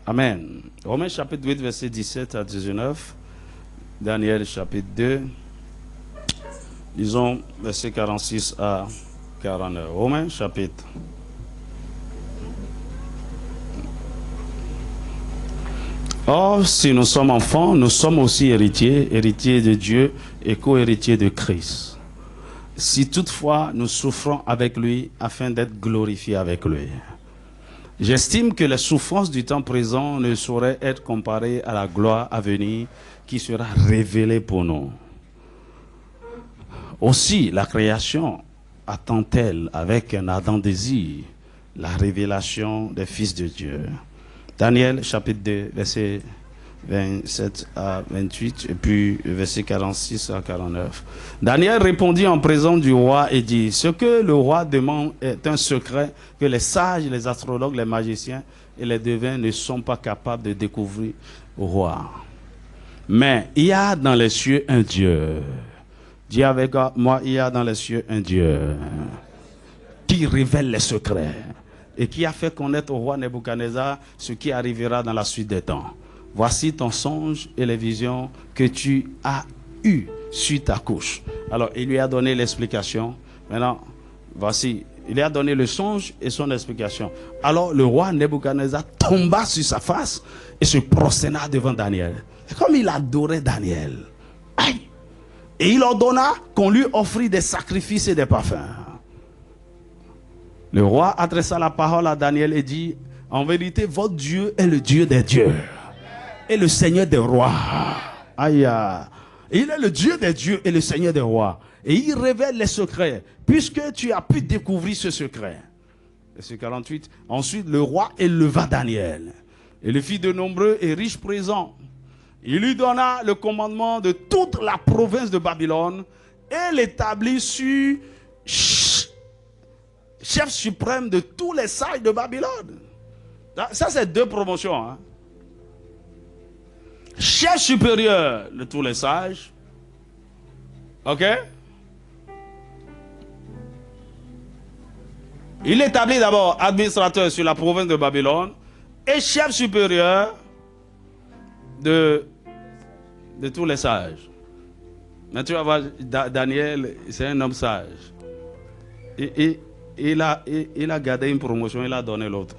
Amen. Romains chapitre 8, verset 17 à 19. Daniel chapitre 2. Disons verset 46 à 49. Romains chapitre. Or, si nous sommes enfants, nous sommes aussi héritiers, héritiers de Dieu et co-héritiers de Christ. Si toutefois nous souffrons avec lui afin d'être glorifiés avec lui. J'estime que les souffrances du temps présent ne sauraient être comparées à la gloire à venir qui sera révélée pour nous. Aussi, la création attend-elle avec un ardent désir la révélation des fils de Dieu. Daniel chapitre 2, verset 27 à 28 et puis verset 46 à 49. Daniel répondit en présence du roi et dit: ce que le roi demande est un secret que les sages, les astrologues, les magiciens et les devins ne sont pas capables de découvrir au roi. Mais il y a dans les cieux un Dieu. Dis avec moi, il y a dans les cieux un Dieu qui révèle les secrets et qui a fait connaître au roi Nebuchadnezzar ce qui arrivera dans la suite des temps. Voici ton songe et les visions que tu as eues sur ta couche. Alors, il lui a donné l'explication. Maintenant, voici, il lui a donné le songe et son explication. Alors, le roi Nebuchadnezzar tomba sur sa face et se prosterna devant Daniel. C'est comme il adorait Daniel. Aïe! Et il ordonna qu'on lui offrit des sacrifices et des parfums. Le roi adressa la parole à Daniel et dit: en vérité, votre Dieu est le Dieu des dieux et le Seigneur des rois. Aïe, il est le Dieu des dieux et le Seigneur des rois. Et il révèle les secrets, puisque tu as pu découvrir ce secret. Verset 48. Ensuite, le roi éleva Daniel et le fit de nombreux et riches présents. Il lui donna le commandement de toute la province de Babylone et l'établit sur chef suprême de tous les sages de Babylone. Ça, c'est deux promotions. Hein. Chef supérieur de tous les sages. Ok? Il établit d'abord administrateur sur la province de Babylone et chef supérieur de tous les sages. Mais tu vas voir, Daniel, c'est un homme sage. Il a gardé une promotion, il a donné l'autre.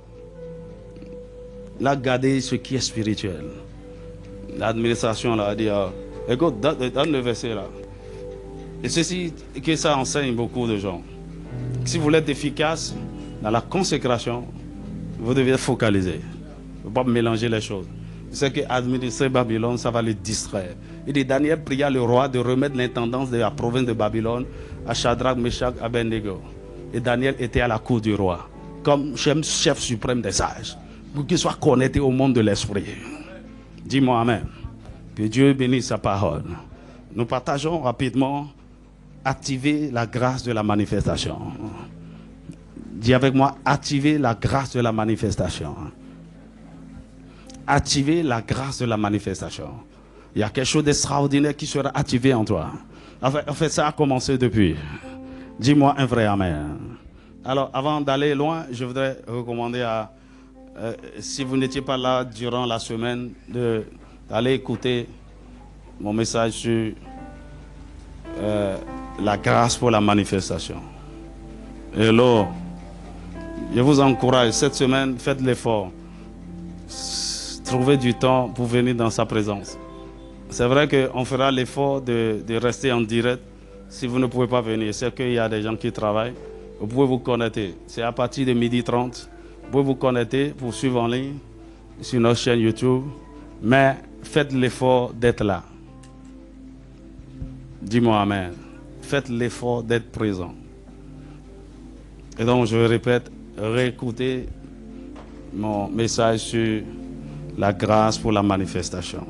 Il a gardé ce qui est spirituel. L'administration là a dit: écoute, donne le verset là. Et ceci, que ça enseigne beaucoup de gens. Si vous voulez être efficace dans la consécration, vous devez être focalisé. Il ne faut pas mélanger les choses. C'est qu'administrer Babylone, ça va le distraire. Il dit: Daniel pria le roi de remettre l'intendance de la province de Babylone à Shadrach, Meshach, Abednego. Et Daniel était à la cour du roi, comme chef suprême des sages, pour qu'il soit connecté au monde de l'esprit. Dis-moi amen. Que Dieu bénisse sa parole. Nous partageons rapidement: activer la grâce de la manifestation. Dis avec moi: activer la grâce de la manifestation. Activer la grâce de la manifestation. Il y a quelque chose d'extraordinaire qui sera activé en toi. En fait, ça a commencé depuis. Dis-moi un vrai amen. Alors, avant d'aller loin, je voudrais recommander à, si vous n'étiez pas là durant la semaine, d'aller écouter mon message sur la grâce pour la manifestation. Hello. Je vous encourage, cette semaine, faites l'effort. Trouvez du temps pour venir dans sa présence. C'est vrai qu'on fera l'effort de rester en direct. Si vous ne pouvez pas venir, c'est qu'il y a des gens qui travaillent. Vous pouvez vous connecter. C'est à partir de 12h30. Vous pouvez vous connecter pour suivre en ligne sur notre chaîne YouTube. Mais faites l'effort d'être là. Dis-moi amen. Faites l'effort d'être présent. Et donc, je répète, réécoutez mon message sur la grâce pour la manifestation.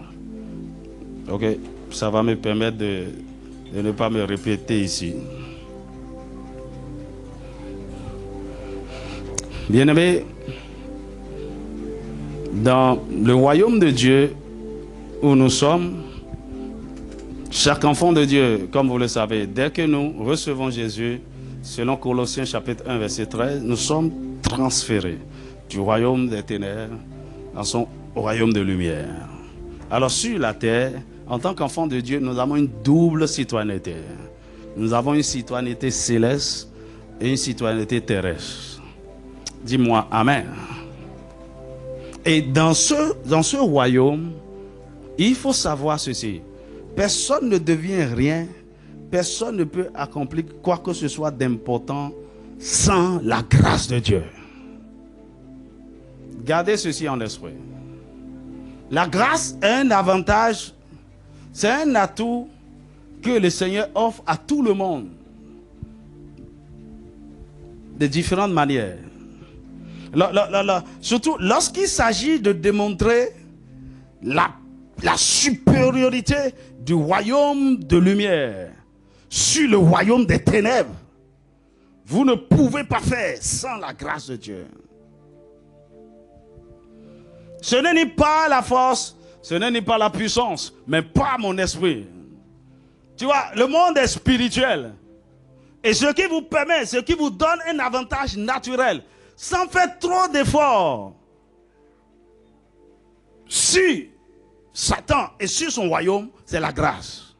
Ok, ça va me permettre de ne pas me répéter ici. Bien-aimés, dans le royaume de Dieu où nous sommes, chaque enfant de Dieu, comme vous le savez, dès que nous recevons Jésus, selon Colossiens chapitre 1, verset 13, nous sommes transférés du royaume des ténèbres au royaume de lumière. Alors sur la terre, en tant qu'enfants de Dieu, nous avons une double citoyenneté. Nous avons une citoyenneté céleste et une citoyenneté terrestre. Dis-moi Amen. Et dans ce royaume, il faut savoir ceci. Personne ne devient rien, personne ne peut accomplir quoi que ce soit d'important sans la grâce de Dieu. Gardez ceci en esprit. La grâce est un avantage, c'est un atout que le Seigneur offre à tout le monde de différentes manières. Surtout lorsqu'il s'agit de démontrer la supériorité du royaume de lumière sur le royaume des ténèbres. Vous ne pouvez pas faire sans la grâce de Dieu. Ce n'est ni pas la force, ce n'est ni pas la puissance, mais par mon esprit. Tu vois, le monde est spirituel. Et ce qui vous permet, ce qui vous donne un avantage naturel, sans faire trop d'efforts, sur Satan et sur son royaume, c'est la grâce.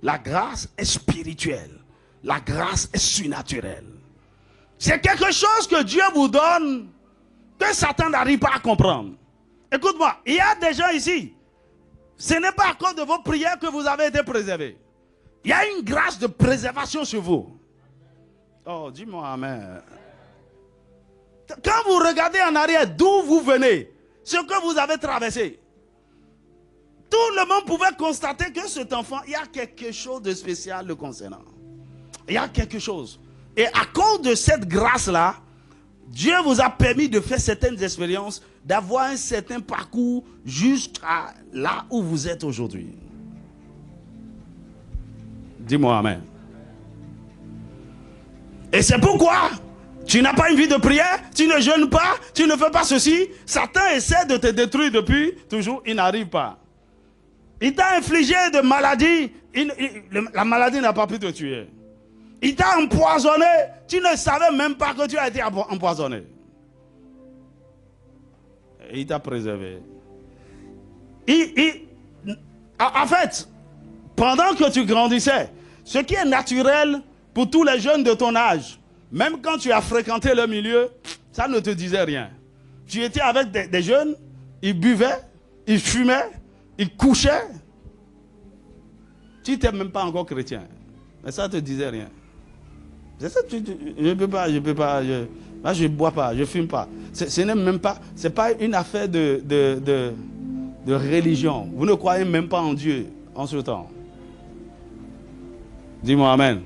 La grâce est spirituelle. La grâce est surnaturelle. C'est quelque chose que Dieu vous donne que Satan n'arrive pas à comprendre. Écoute-moi, il y a des gens ici, ce n'est pas à cause de vos prières que vous avez été préservés. Il y a une grâce de préservation sur vous. Oh, dis-moi amen. Quand vous regardez en arrière d'où vous venez, ce que vous avez traversé, tout le monde pouvait constater que cet enfant, il y a quelque chose de spécial le concernant. Il y a quelque chose. Et à cause de cette grâce-là, Dieu vous a permis de faire certaines expériences, d'avoir un certain parcours jusqu'à là où vous êtes aujourd'hui. Dis-moi amen. Et c'est pourquoi tu n'as pas une vie de prière, tu ne jeûnes pas, tu ne fais pas ceci. Satan essaie de te détruire depuis toujours, il n'arrive pas. Il t'a infligé de maladies, la maladie n'a pas pu te tuer. Il t'a empoisonné, tu ne savais même pas que tu as été empoisonné. Et il t'a préservé. En fait, pendant que tu grandissais, ce qui est naturel pour tous les jeunes de ton âge, même quand tu as fréquenté le milieu, ça ne te disait rien. Tu étais avec des jeunes, ils buvaient, ils fumaient, ils couchaient. Tu n'étais même pas encore chrétien. Mais ça ne te disait rien. C'est ça, je ne peux pas, je ne bois pas, je ne fume pas. Ce n'est même pas, c'est pas une affaire de religion. Vous ne croyez même pas en Dieu en ce temps. Dis-moi amen.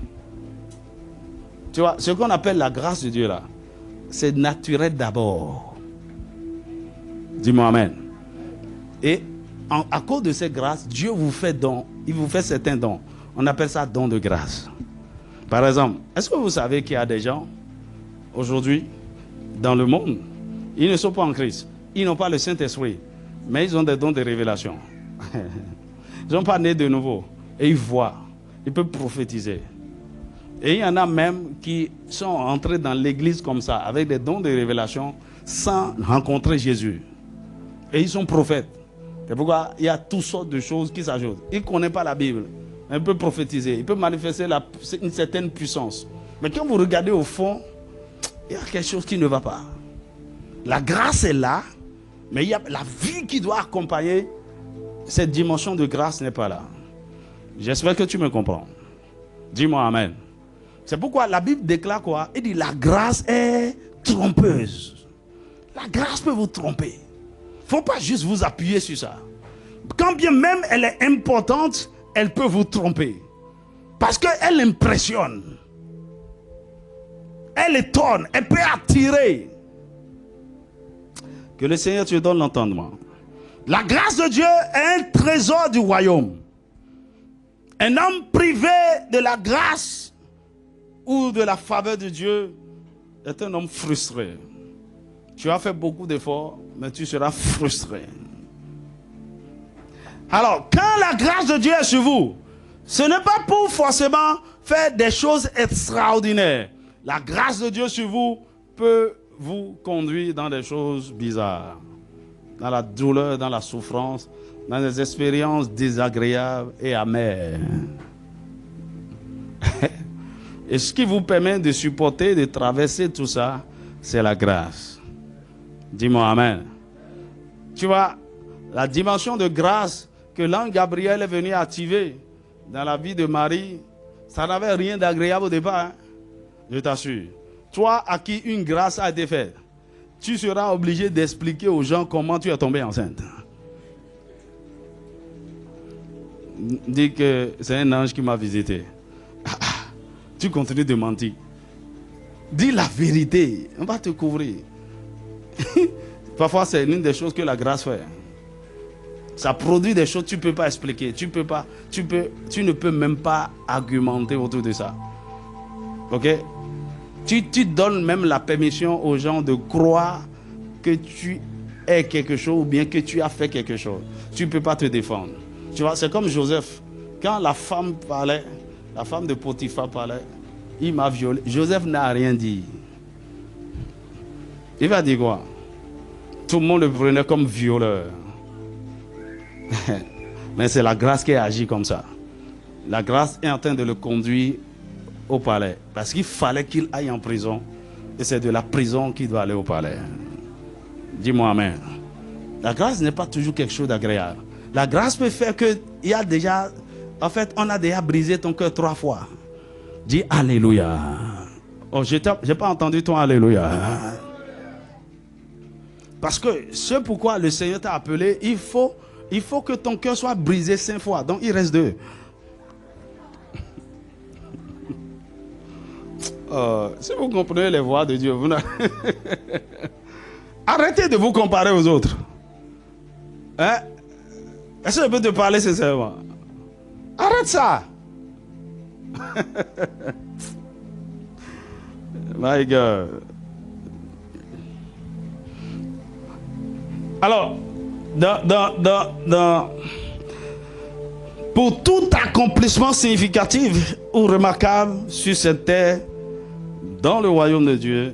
Tu vois, ce qu'on appelle la grâce de Dieu là, c'est naturel d'abord. Dis-moi amen. Et à cause de cette grâce, Dieu vous fait don, il vous fait certains dons. On appelle ça don de grâce. Par exemple, est-ce que vous savez qu'il y a des gens aujourd'hui dans le monde, ils ne sont pas en Christ, ils n'ont pas le Saint-Esprit, mais ils ont des dons de révélation. Ils ne sont pas nés de nouveau et ils voient, ils peuvent prophétiser. Et il y en a même qui sont entrés dans l'église comme ça, avec des dons de révélation, sans rencontrer Jésus. Et ils sont prophètes. C'est pourquoi il y a toutes sortes de choses qui s'ajoutent. Ils ne connaissent pas la Bible. Il peut prophétiser, il peut manifester une certaine puissance. Mais quand vous regardez au fond, il y a quelque chose qui ne va pas. La grâce est là, mais il y a la vie qui doit accompagner cette dimension de grâce n'est pas là. J'espère que tu me comprends. Dis-moi amen. C'est pourquoi la Bible déclare quoi? Il dit la grâce est trompeuse. La grâce peut vous tromper. Il ne faut pas juste vous appuyer sur ça. Quand bien même elle est importante, elle peut vous tromper. Parce qu'elle impressionne. Elle étonne. Elle peut attirer. Que le Seigneur te donne l'entendement. La grâce de Dieu est un trésor du royaume. Un homme privé de la grâce ou de la faveur de Dieu est un homme frustré. Tu as fait beaucoup d'efforts, mais tu seras frustré. Alors, quand la grâce de Dieu est sur vous, ce n'est pas pour forcément faire des choses extraordinaires. La grâce de Dieu sur vous peut vous conduire dans des choses bizarres. dans la douleur, dans la souffrance, dans des expériences désagréables et amères. Et ce qui vous permet de supporter, de traverser tout ça, c'est la grâce. Dis-moi Amen. Tu vois, la dimension de grâce que l'ange Gabriel est venu activer dans la vie de Marie, ça n'avait rien d'agréable au départ. Hein? Je t'assure. Toi à qui une grâce a été faite, tu seras obligé d'expliquer aux gens comment tu es tombé enceinte. Dis que c'est un ange qui m'a visité. Tu continues de mentir. Dis la vérité, on va te couvrir. Parfois, c'est l'une des choses que la grâce fait. Ça produit des choses que tu ne peux pas expliquer. Tu ne peux même pas argumenter autour de ça. Ok? Tu donnes même la permission aux gens de croire que tu es quelque chose ou bien que tu as fait quelque chose. Tu ne peux pas te défendre. Tu vois, c'est comme Joseph. Quand la femme parlait, la femme de Potiphar parlait, il m'a violé. Joseph n'a rien dit. Il va dire quoi? Tout le monde le prenait comme violeur. Mais c'est la grâce qui agit comme ça. La grâce est en train de le conduire au palais. Parce qu'il fallait qu'il aille en prison. Et c'est de la prison qu'il doit aller au palais. Dis-moi Amen. La grâce n'est pas toujours quelque chose d'agréable. La grâce peut faire que il y a déjà... En fait, on a déjà brisé ton cœur 3 fois. Dis Alléluia. Oh, je n'ai pas entendu ton Alléluia. Parce que ce pourquoi le Seigneur t'a appelé, il faut que ton cœur soit brisé 5 fois. Donc il reste 2. Si vous comprenez les voix de Dieu, vous arrêtez de vous comparer aux autres. Hein? Est-ce que je peux te parler sincèrement? Arrête ça. My God. Alors, pour tout accomplissement significatif ou remarquable sur cette terre, dans le royaume de Dieu,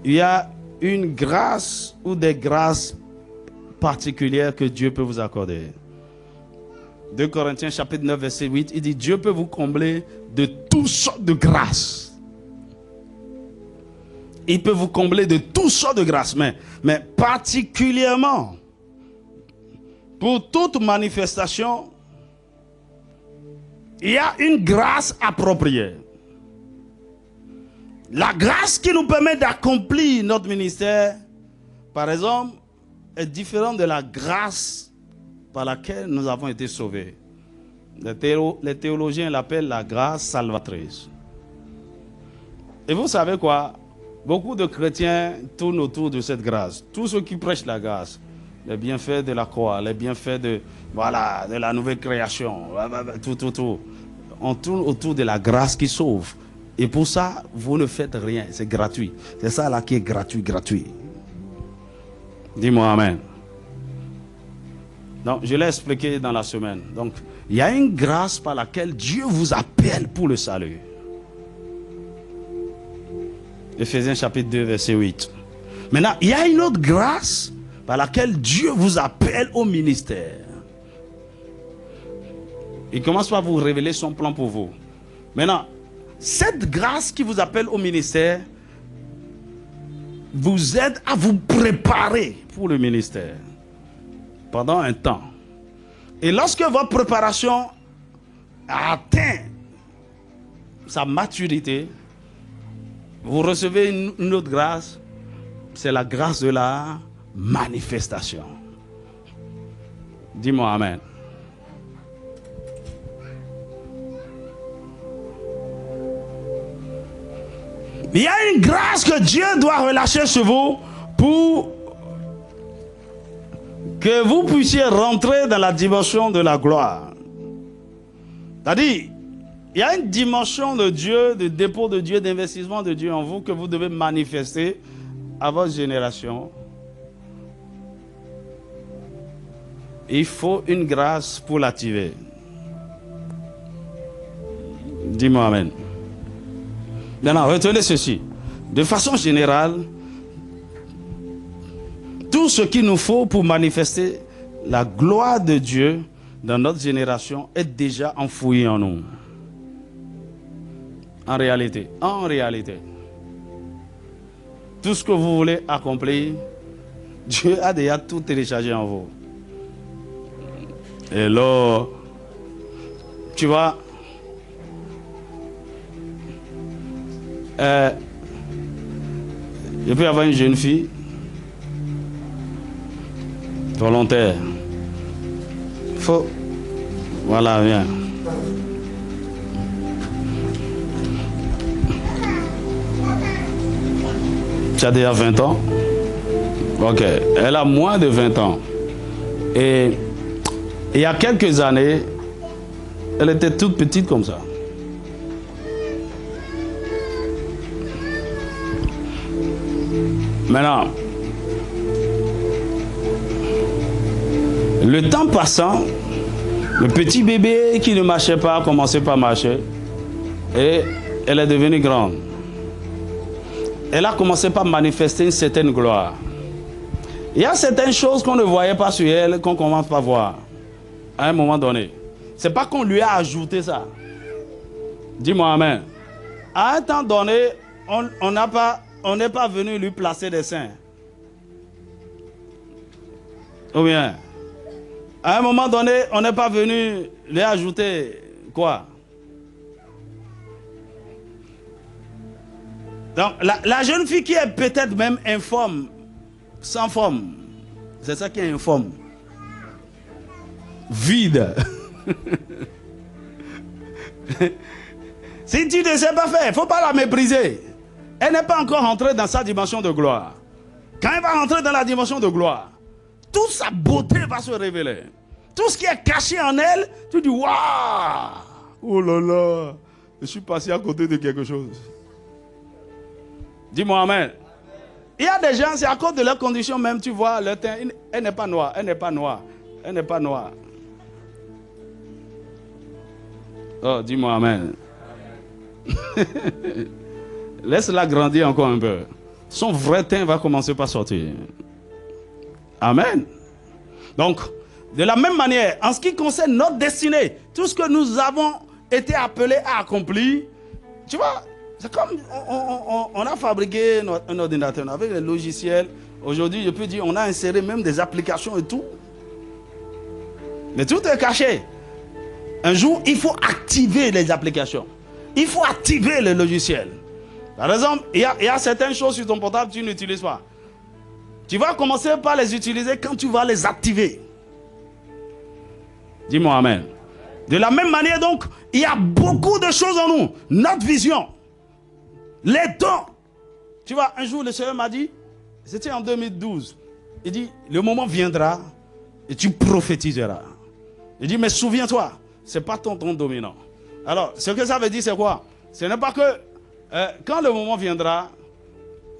il y a une grâce ou des grâces particulières que Dieu peut vous accorder. 2 Corinthiens chapitre 9 verset 8, il dit Dieu peut vous combler de toutes sortes de grâces. Il peut vous combler de toutes sortes de grâces, mais particulièrement pour toute manifestation, il y a une grâce appropriée. La grâce qui nous permet d'accomplir notre ministère, par exemple, est différente de la grâce par laquelle nous avons été sauvés. Les théologiens l'appellent la grâce salvatrice. Et vous savez quoi? Beaucoup de chrétiens tournent autour de cette grâce. Tous ceux qui prêchent la grâce, les bienfaits de la croix, les bienfaits de la nouvelle création, tout. On tourne autour de la grâce qui sauve. Et pour ça, vous ne faites rien. C'est gratuit. C'est ça là qui est gratuit. Dis-moi Amen. Donc, je l'ai expliqué dans la semaine. Donc, il y a une grâce par laquelle Dieu vous appelle pour le salut. Éphésiens chapitre 2, verset 8. Maintenant, il y a une autre grâce par laquelle Dieu vous appelle au ministère. Il commence par vous révéler son plan pour vous. Maintenant, cette grâce qui vous appelle au ministère vous aide à vous préparer pour le ministère pendant un temps. Et lorsque votre préparation a atteint sa maturité, vous recevez une autre grâce, c'est la grâce de la manifestation. Dis-moi Amen. Il y a une grâce que Dieu doit relâcher sur vous pour que vous puissiez rentrer dans la dimension de la gloire. C'est-à-dire, il y a une dimension de Dieu, de dépôt de Dieu, d'investissement de Dieu en vous que vous devez manifester à votre génération. Il faut une grâce pour l'activer. Dis-moi Amen. Maintenant, retenez ceci. De façon générale, tout ce qu'il nous faut pour manifester la gloire de Dieu dans notre génération est déjà enfoui en nous. En réalité, tout ce que vous voulez accomplir, Dieu a déjà tout téléchargé en vous. Et là, tu vois, il peut y avoir une jeune fille volontaire. Faut. Voilà, viens. Tu as déjà 20 ans? Ok. Elle a moins de 20 ans. Et il y a quelques années, elle était toute petite comme ça. Maintenant, le temps passant, le petit bébé qui ne marchait pas a commencé par marcher et elle est devenue grande. Elle a commencé par manifester une certaine gloire. Il y a certaines choses qu'on ne voyait pas sur elle qu'on commence par voir à un moment donné. Ce n'est pas qu'on lui a ajouté ça. Dis-moi amen. À un temps donné, on n'est pas venu lui placer des seins. Ou bien, à un moment donné, on n'est pas venu lui ajouter quoi? Donc, la jeune fille qui est peut-être même informe, sans forme, c'est ça qui est informe. Vide. Si tu ne sais pas faire, il ne faut pas la mépriser. Elle n'est pas encore entrée dans sa dimension de gloire. Quand elle va rentrer dans la dimension de gloire, toute sa beauté va se révéler. Tout ce qui est caché en elle, tu dis waouh! Oh là là, je suis passé à côté de quelque chose. Dis-moi amen. Il y a des gens, c'est à cause de leurs conditions même, tu vois, leur teint, elle n'est pas noire, elle n'est pas noire, elle n'est pas noire. Oh, dis-moi amen. Laisse-la grandir encore un peu. Son vrai teint va commencer par sortir. Amen. Donc, de la même manière, en ce qui concerne notre destinée, tout ce que nous avons été appelés à accomplir, tu vois, c'est comme on a fabriqué un ordinateur avec les logiciels. Aujourd'hui, je peux dire, on a inséré même des applications et tout. Mais tout est caché. Un jour, il faut activer les applications. Il faut activer le logiciel. Par exemple, il y a certaines choses sur ton portable que tu n'utilises pas. Tu vas commencer par les utiliser quand tu vas les activer. Dis-moi amen. De la même manière, donc, il y a beaucoup de choses en nous. Notre vision, les dons. Tu vois, un jour, le Seigneur m'a dit, c'était en 2012, il dit, le moment viendra et tu prophétiseras. Il dit, mais souviens-toi, ce n'est pas ton don dominant. Alors, ce que ça veut dire, c'est quoi? Ce n'est pas que, quand le moment viendra,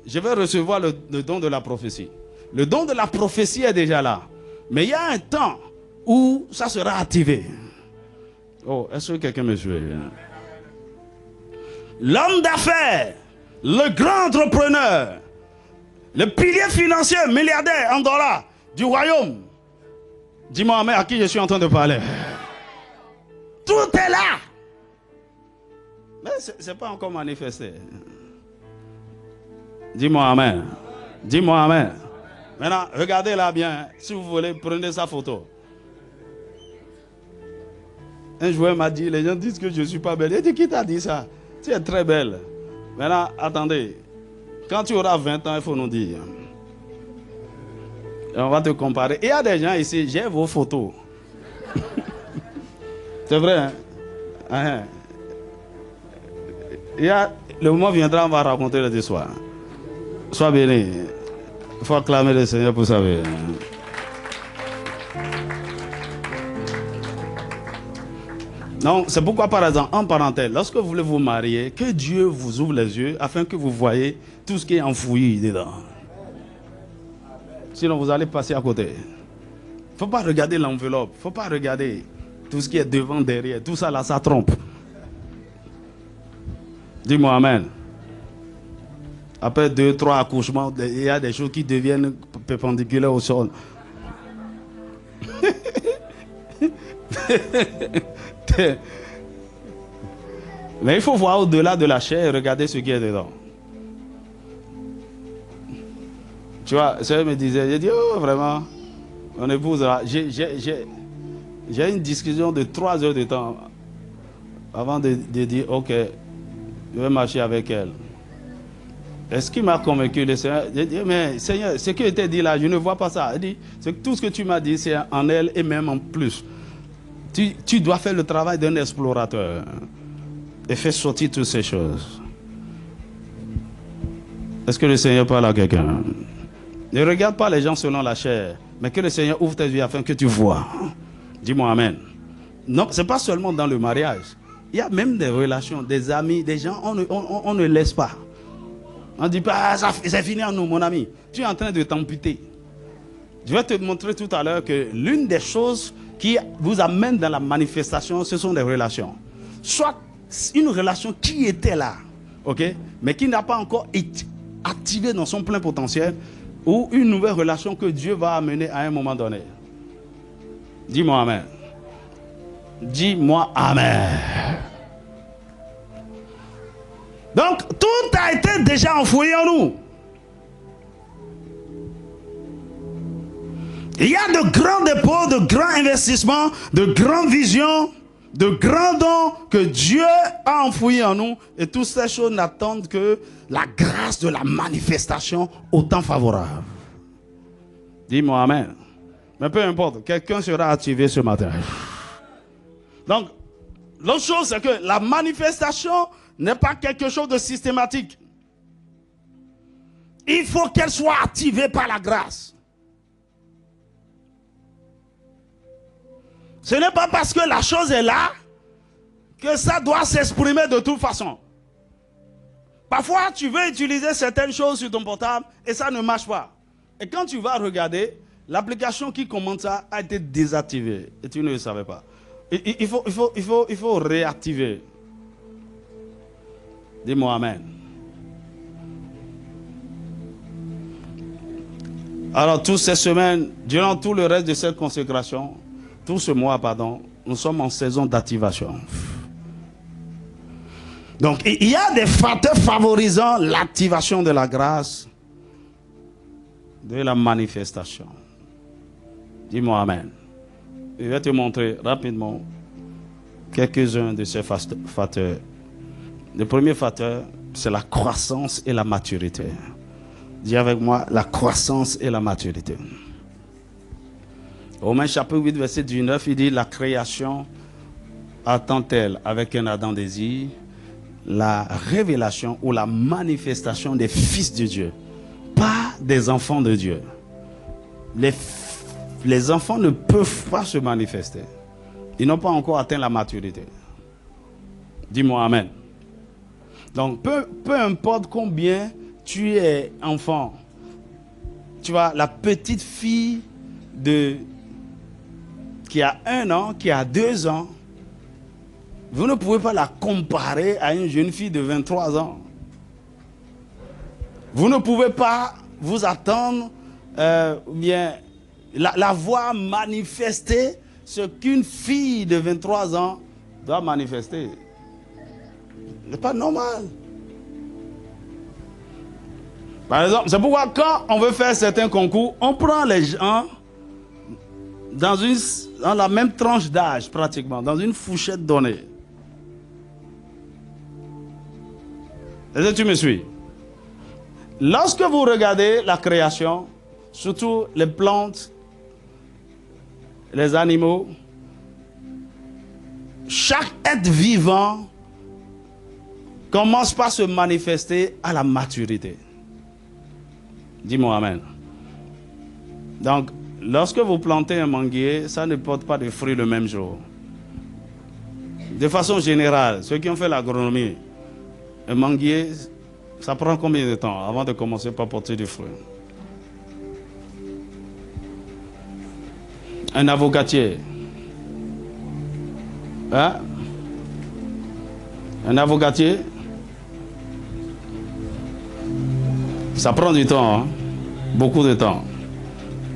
je vais recevoir le don de la prophétie. Le don de la prophétie est déjà là. Mais il y a un temps où ça sera activé. Oh, est-ce que quelqu'un me suit? L'homme d'affaires, le grand entrepreneur, le pilier financier, milliardaire en dollars du royaume. Dis-moi, mais à qui je suis en train de parler? Tout est là. Mais ce n'est pas encore manifesté. Dis-moi amen. Dis-moi amen. Maintenant, regardez là bien. Si vous voulez, prenez sa photo. Un joueur m'a dit, les gens disent que je ne suis pas belle. Il dit, qui t'a dit ça? Tu es très belle. Maintenant, attendez. Quand tu auras 20 ans, il faut nous dire. Et on va te comparer. Il y a des gens ici, j'ai vos photos. C'est vrai, hein? Le moment viendra, on va raconter les histoires. Sois béni. Il faut acclamer le Seigneur pour ça. Non, c'est pourquoi, par exemple, en parenthèse, lorsque vous voulez vous marier, que Dieu vous ouvre les yeux afin que vous voyez tout ce qui est enfoui dedans. Sinon, vous allez passer à côté. Il ne faut pas regarder l'enveloppe. Il ne faut pas regarder tout ce qui est devant, derrière. Tout ça, là, ça trompe. Dis-moi amen. Après 2, 3 accouchements, il y a des choses qui deviennent perpendiculaires au sol. Mais il faut voir au-delà de la chair et regarder ce qui est dedans. Tu vois, ça me disait, j'ai dit, oh vraiment, mon épouse, j'ai une discussion de 3 heures de temps avant de dire, ok, je vais marcher avec elle. Et ce qui m'a convaincu, le Seigneur, j'ai dit, mais Seigneur, ce qui était dit là, je ne vois pas ça. Il dit, tout ce que tu m'as dit, c'est en elle et même en plus. Tu dois faire le travail d'un explorateur et faire sortir toutes ces choses. Est-ce que le Seigneur parle à quelqu'un? Ne regarde pas les gens selon la chair, mais que le Seigneur ouvre tes yeux afin que tu vois. Dis-moi Amen. Non, ce n'est pas seulement dans le mariage. Il y a même des relations, des amis, des gens, on ne laisse pas. On ne dit pas, ah, c'est fini en nous, mon ami. Tu es en train de t'amputer. Je vais te montrer tout à l'heure que l'une des choses qui vous amène dans la manifestation, ce sont des relations. Soit une relation qui était là, ok, mais qui n'a pas encore été activée dans son plein potentiel, ou une nouvelle relation que Dieu va amener à un moment donné. Dis-moi Amen. Dis-moi Amen. Donc, tout a été déjà enfoui en nous. Il y a de grands dépôts, de grands investissements, de grandes visions, de grands dons que Dieu a enfouis en nous. Et toutes ces choses n'attendent que la grâce de la manifestation au temps favorable. Dis-moi Amen. Mais peu importe, quelqu'un sera activé ce matin. Donc, l'autre chose, c'est que la manifestation n'est pas quelque chose de systématique. Il faut qu'elle soit activée par la grâce. Ce n'est pas parce que la chose est là que ça doit s'exprimer de toute façon. Parfois, tu veux utiliser certaines choses sur ton portable et ça ne marche pas. Et quand tu vas regarder, l'application qui commande ça a été désactivée et tu ne le savais pas. Il faut réactiver. Dis-moi Amen. Alors, toutes ces semaines, durant tout le reste de cette consécration, tout ce mois, pardon, nous sommes en saison d'activation. Donc, il y a des facteurs favorisant l'activation de la grâce, de la manifestation. Dis-moi Amen. Je vais te montrer rapidement quelques-uns de ces facteurs. Le premier facteur, c'est la croissance et la maturité. Dis avec moi, la croissance et la maturité. Romains chapitre 8, verset 19, il dit, la création attend-elle avec un ardent désir la révélation ou la manifestation des fils de Dieu, pas des enfants de Dieu. Les enfants ne peuvent pas se manifester. Ils n'ont pas encore atteint la maturité. Dis-moi Amen. Donc, peu importe combien tu es enfant, tu vois, la petite fille qui a 1 an, qui a 2 ans, vous ne pouvez pas la comparer à une jeune fille de 23 ans. Vous ne pouvez pas vous attendre, bien, la voir manifester ce qu'une fille de 23 ans doit manifester. Ce n'est pas normal. Par exemple, c'est pourquoi quand on veut faire certains concours, on prend les gens dans la même tranche d'âge pratiquement, dans une fourchette donnée. Est-ce que tu me suis? Lorsque vous regardez la création, surtout les plantes, les animaux, chaque être vivant commence par se manifester à la maturité. Dis-moi Amen. Donc, lorsque vous plantez un manguier, ça ne porte pas de fruits le même jour. De façon générale, ceux qui ont fait l'agronomie, un manguier, ça prend combien de temps avant de commencer par porter du fruit? Un avocatier. Hein? Un avocatier? Ça prend du temps, hein? Beaucoup de temps.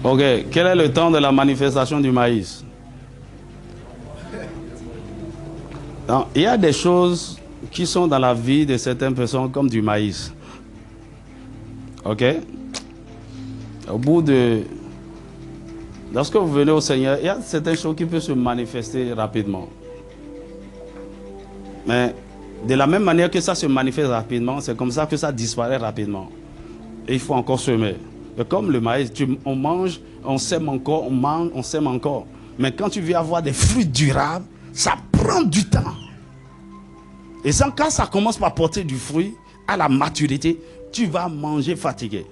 Ok, quel est le temps de la manifestation du maïs? Donc, il y a des choses qui sont dans la vie de certaines personnes comme du maïs. Ok? Au bout de... Lorsque vous venez au Seigneur, il y a certaines choses qui peuvent se manifester rapidement. Mais de la même manière que ça se manifeste rapidement, c'est comme ça que ça disparaît rapidement. Et il faut encore semer. Mais comme le maïs, on mange, on sème encore, on mange, on sème encore. Mais quand tu veux avoir des fruits durables, ça prend du temps. Et quand ça commence par porter du fruit à la maturité, tu vas manger fatigué.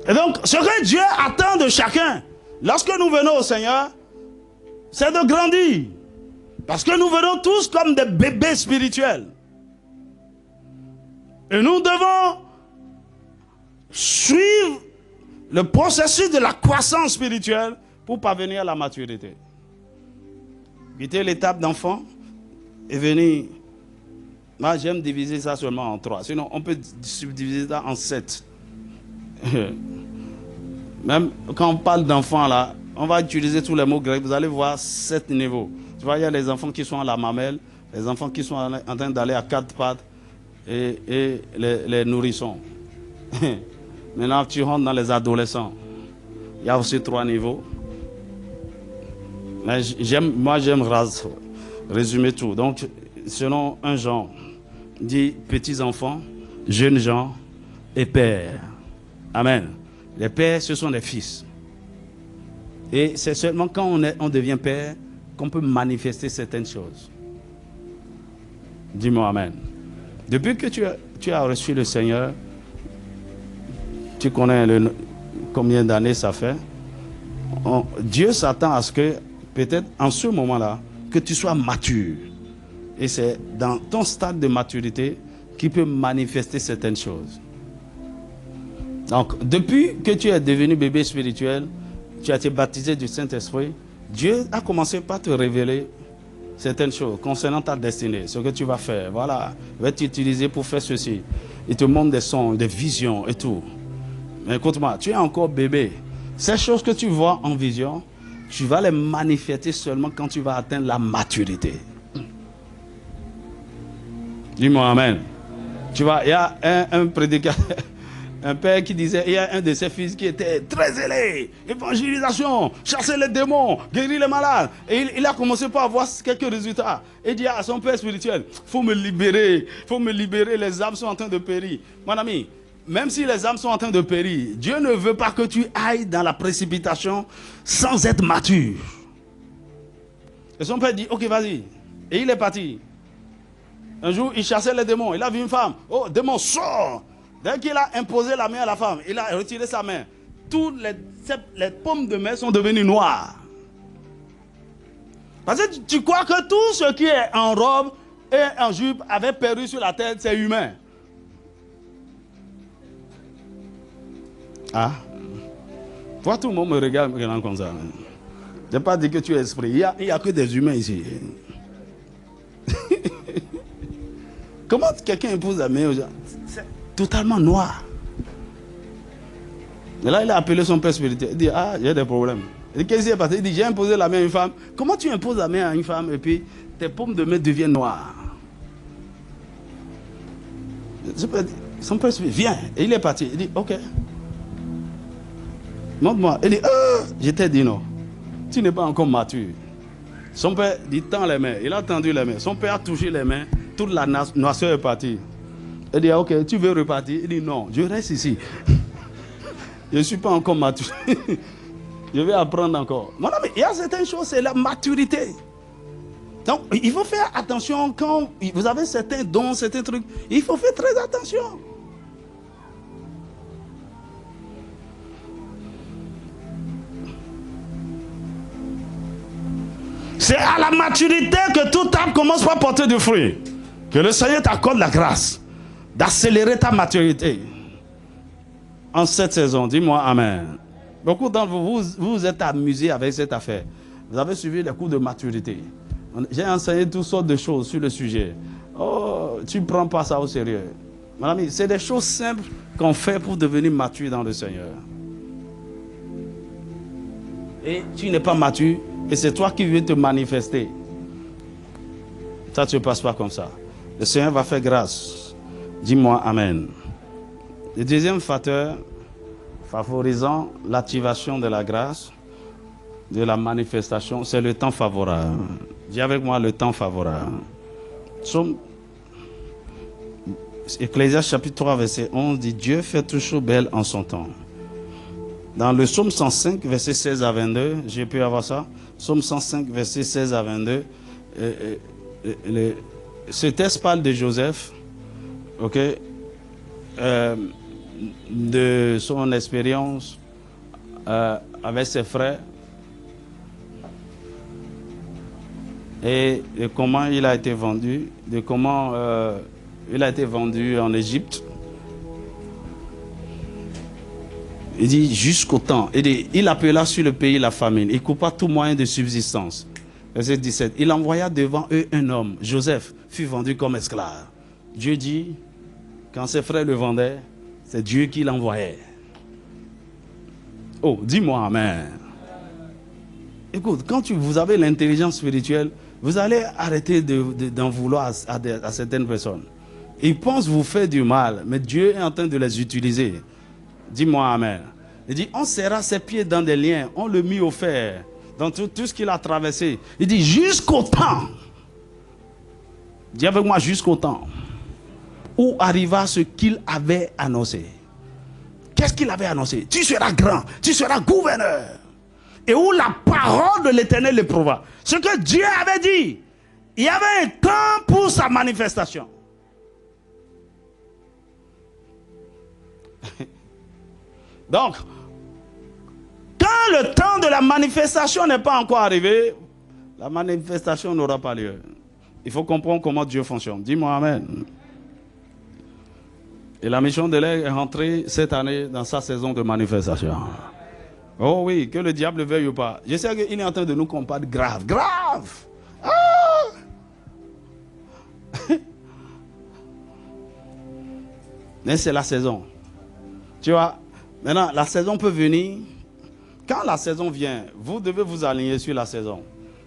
Et donc, ce que Dieu attend de chacun, lorsque nous venons au Seigneur, c'est de grandir. Parce que nous venons tous comme des bébés spirituels. Et nous devons suivre le processus de la croissance spirituelle pour parvenir à la maturité. Quitter l'étape d'enfant et venir... Moi, j'aime diviser ça seulement en 3. Sinon, on peut subdiviser ça en 7. Même quand on parle d'enfants, là, on va utiliser tous les mots grecs. Vous allez voir 7 niveaux. Tu vois, il y a les enfants qui sont à la mamelle, les enfants qui sont en train d'aller à 4 pattes et les nourrissons. Maintenant, tu rentres dans les adolescents. Il y a aussi 3 niveaux. Mais moi, j'aime résumer tout. Donc, selon un genre, dit petits enfants, jeunes gens et pères. Amen. Les pères, ce sont les fils. Et c'est seulement quand on devient père qu'on peut manifester certaines choses. Dis-moi amen. Depuis que tu as reçu le Seigneur, tu connais combien d'années ça fait. Dieu s'attend à ce que, peut-être en ce moment-là, que tu sois mature. Et c'est dans ton stade de maturité qu'il peut manifester certaines choses. Donc, depuis que tu es devenu bébé spirituel, tu as été baptisé du Saint-Esprit, Dieu a commencé par te révéler certaines choses concernant ta destinée, ce que tu vas faire. Voilà, il va t'utiliser pour faire ceci. Il te montre des sons, des visions et tout. Mais écoute-moi, tu es encore bébé. Ces choses que tu vois en vision, tu vas les manifester seulement quand tu vas atteindre la maturité. Dis-moi amen. Tu vois, il y a un prédicateur, un père qui disait, il y a un de ses fils qui était très zélé, évangélisation, chasser les démons, guérir les malades. Et il a commencé par avoir quelques résultats. Il dit à son père spirituel, il faut me libérer, les âmes sont en train de périr. Mon ami, même si les âmes sont en train de périr, Dieu ne veut pas que tu ailles dans la précipitation sans être mature. Et son père dit, ok, vas-y. Et il est parti. Un jour, il chassait les démons. Il a vu une femme. Oh, démon, sort. Dès qu'il a imposé la main à la femme, il a retiré sa main. Toutes les paumes de main sont devenues noires. Parce que tu crois que tout ce qui est en robe et en jupe avec perruque sur la tête, c'est humain. Ah. Toi, tout le monde me regarde comme ça. Je n'ai pas dit que tu es esprit. Il n'y a que des humains ici. Comment quelqu'un impose la main aux gens? C'est totalement noir. Et là, il a appelé son père spirituel. Il dit, ah, il y a des problèmes. Il dit, qu'est-ce qui est passé? Il dit, j'ai imposé la main à une femme. Comment tu imposes la main à une femme et puis tes paumes de main deviennent noires? Son père spirituel, viens. Et il est parti. Il dit, ok. Montre-moi. Il dit, je t'ai dit non. Tu n'es pas encore mature. Son père dit, tends les mains. Il a tendu les mains. Son père a touché les mains. Toute la noirceur est partie. Il dit, ok, tu veux repartir? Il dit, non, je reste ici. Je ne suis pas encore mature. Je vais apprendre encore. Non, mais il y a certaines choses, c'est la maturité. Donc, il faut faire attention quand vous avez certains dons, certains trucs. Il faut faire très attention. C'est à la maturité que tout arbre commence par porter du fruit. Que le Seigneur t'accorde la grâce d'accélérer ta maturité. En cette saison, dis-moi amen. Beaucoup d'entre vous, vous êtes amusés avec cette affaire. Vous avez suivi les cours de maturité. J'ai enseigné toutes sortes de choses sur le sujet. Oh, tu ne prends pas ça au sérieux. Mon ami, c'est des choses simples qu'on fait pour devenir mature dans le Seigneur. Et tu n'es pas mature, et c'est toi qui veux te manifester. Ça ne se passe pas comme ça. Le Seigneur va faire grâce. Dis-moi Amen. Le deuxième facteur favorisant l'activation de la grâce, de la manifestation, c'est le temps favorable. Dis avec moi le temps favorable. Ecclésiaste chapitre 3 verset 11 dit: Dieu fait toute chose belle en son temps. Dans le psaume 105 verset 16 à 22, j'ai pu avoir ça. Psaume 105 verset 16 à 22. Ce texte parle de Joseph, ok, de son expérience avec ses frères et de comment il a été vendu, de comment il a été vendu en Égypte. Il dit jusqu'au temps. Il appela sur le pays la famine. Il coupa tout moyen de subsistance. Verset 17. Il envoya devant eux un homme. Joseph fut vendu comme esclave. Dieu dit, quand ses frères le vendaient, c'est Dieu qui l'envoyait. Oh, dis-moi Amen. Écoute, quand vous avez l'intelligence spirituelle, vous allez arrêter d'en vouloir à certaines personnes. Ils pensent vous faire du mal, mais Dieu est en train de les utiliser. Dis-moi Amen. Il dit, on serra ses pieds dans des liens, on le mit au fer, dans tout ce qu'il a traversé. Il dit, jusqu'au temps. Dis avec moi, jusqu'au temps où arriva ce qu'il avait annoncé. Qu'est-ce qu'il avait annoncé? Tu seras grand, tu seras gouverneur. Et où la parole de l'Éternel le prouva. Ce que Dieu avait dit, il y avait un temps pour sa manifestation. Donc, quand le temps de la manifestation n'est pas encore arrivé, la manifestation n'aura pas lieu. Il faut comprendre comment Dieu fonctionne. Dis-moi Amen. Et la mission de l'air est rentrée cette année dans sa saison de manifestation. Oh oui, que le diable veuille ou pas. Je sais qu'il est en train de nous comparer grave. Grave! Ah! Mais c'est la saison. Tu vois, maintenant, la saison peut venir. Quand la saison vient, vous devez vous aligner sur la saison.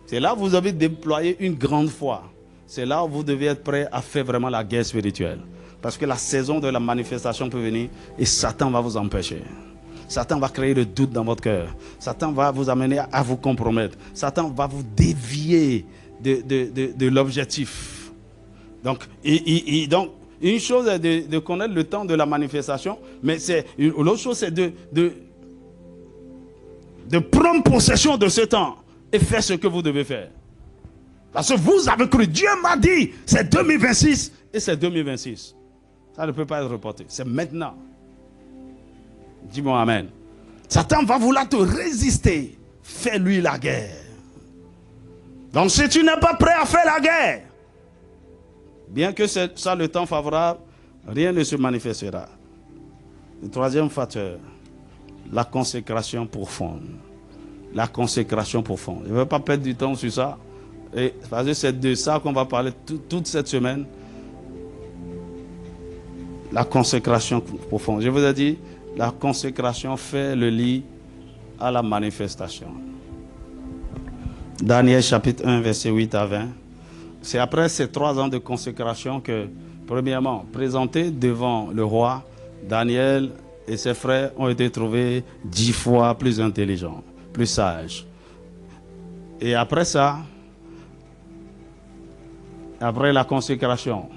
C'est là où vous avez déployé une grande foi. C'est là où vous devez être prêt à faire vraiment la guerre spirituelle. Parce que la saison de la manifestation peut venir et Satan va vous empêcher. Satan va créer le doute dans votre cœur. Satan va vous amener à vous compromettre. Satan va vous dévier de l'objectif. Donc, une chose est de connaître le temps de la manifestation, mais l'autre chose c'est de prendre possession de ce temps et faire ce que vous devez faire. Parce que vous avez cru, Dieu m'a dit, c'est 2026 et c'est 2026. Ça ne peut pas être reporté. C'est maintenant. Dis-moi Amen. Satan va vouloir te résister. Fais-lui la guerre. Donc si tu n'es pas prêt à faire la guerre, bien que c'est ça le temps favorable, rien ne se manifestera. Le troisième facteur, la consécration profonde. La consécration profonde. Je ne veux pas perdre du temps sur ça. Et parce que c'est de ça qu'on va parler toute cette semaine. La consécration profonde. Je vous ai dit, la consécration fait le lit à la manifestation. Daniel chapitre 1, verset 8 à 20. C'est après ces 3 ans de consécration que, premièrement, présentés devant le roi, Daniel et ses frères ont été trouvés 10 fois plus intelligents, plus sages. Et après ça, après la consécration,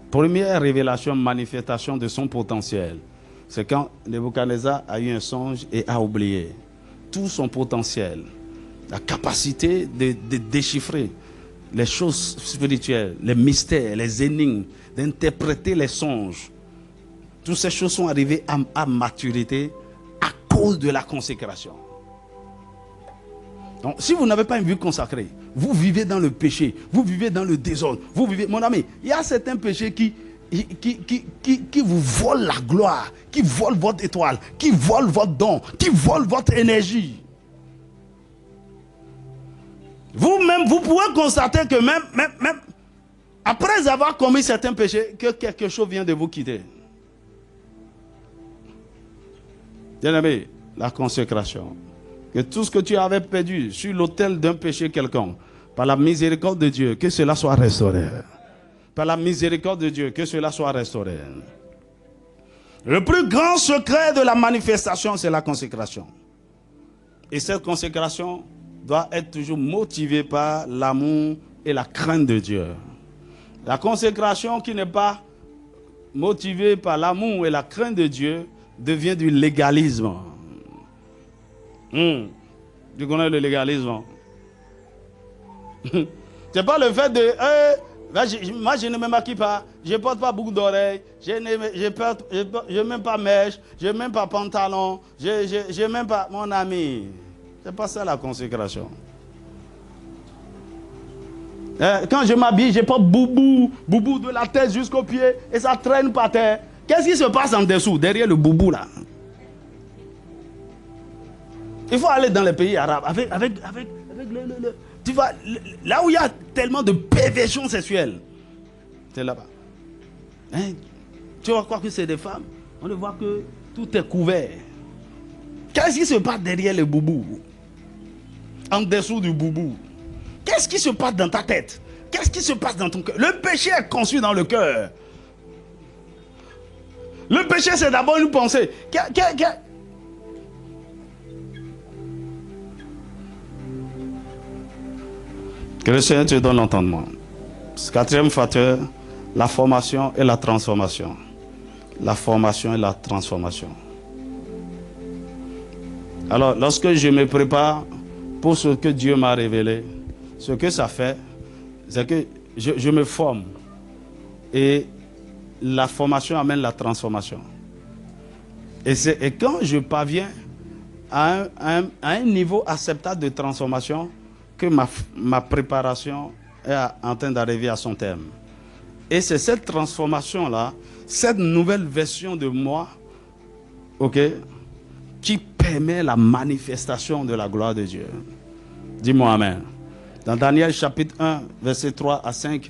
première révélation, manifestation de son potentiel. C'est quand Nebuchadnezzar a eu un songe et a oublié tout son potentiel. La capacité de déchiffrer les choses spirituelles, les mystères, les énigmes, d'interpréter les songes. Toutes ces choses sont arrivées à maturité à cause de la consécration. Donc, si vous n'avez pas une vie consacrée, vous vivez dans le péché, vous vivez dans le désordre, vous vivez... Mon ami, il y a certains péchés qui vous volent la gloire, qui volent votre étoile, qui volent votre don, qui volent votre énergie. Vous-même, vous pouvez constater que même après avoir commis certains péchés, que quelque chose vient de vous quitter. Bien-aimé, la consécration. Que tout ce que tu avais perdu sur l'autel d'un péché quelconque, par la miséricorde de Dieu, que cela soit restauré. Par la miséricorde de Dieu, que cela soit restauré. Le plus grand secret de la manifestation, c'est la consécration. Et cette consécration doit être toujours motivée par l'amour et la crainte de Dieu. La consécration qui n'est pas motivée par l'amour et la crainte de Dieu devient du légalisme. Tu connais le légalisme? C'est pas le fait de... moi, je ne me maquille pas, je ne porte pas beaucoup d'oreilles, je n'ai même pas mèche, je n'ai même pas pantalon, je n'ai même pas... Mon ami, c'est pas ça la consécration. Quand je m'habille, je porte boubou de la tête jusqu'aux pieds et ça traîne par terre. Qu'est-ce qui se passe en dessous, derrière le boubou là? Il faut aller dans les pays arabes avec tu vois, là où il y a tellement de perversion sexuelle. C'est là-bas. Tu vas croire que c'est des femmes. On ne voit que tout est couvert. Qu'est-ce qui se passe derrière le boubou? En dessous du boubou. Qu'est-ce qui se passe dans ta tête? Qu'est-ce qui se passe dans ton cœur? Le péché est conçu dans le cœur. Le péché, c'est d'abord une pensée. Que le Seigneur te donne l'entendement. Quatrième facteur, la formation et la transformation. La formation et la transformation. Alors, lorsque je me prépare pour ce que Dieu m'a révélé, ce que ça fait, c'est que je me forme. Et la formation amène la transformation. Et quand je parviens à un niveau acceptable de transformation, que ma préparation est en train d'arriver à son terme. Et c'est cette transformation-là, cette nouvelle version de moi, qui permet la manifestation de la gloire de Dieu. Dis-moi Amen. Dans Daniel chapitre 1, versets 3 à 5,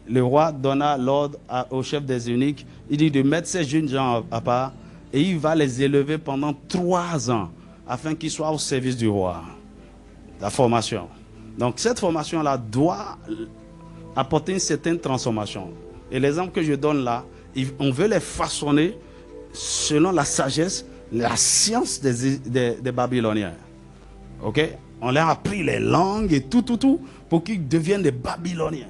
le roi donna l'ordre au chef des eunuques, il dit de mettre ces jeunes gens à part et il va les élever pendant 3 ans afin qu'ils soient au service du roi. La formation. Donc cette formation-là doit apporter une certaine transformation. Et l'exemple que je donne là, on veut les façonner selon la sagesse, la science des Babyloniens. Ok? On leur a appris les langues et tout, pour qu'ils deviennent des Babyloniens.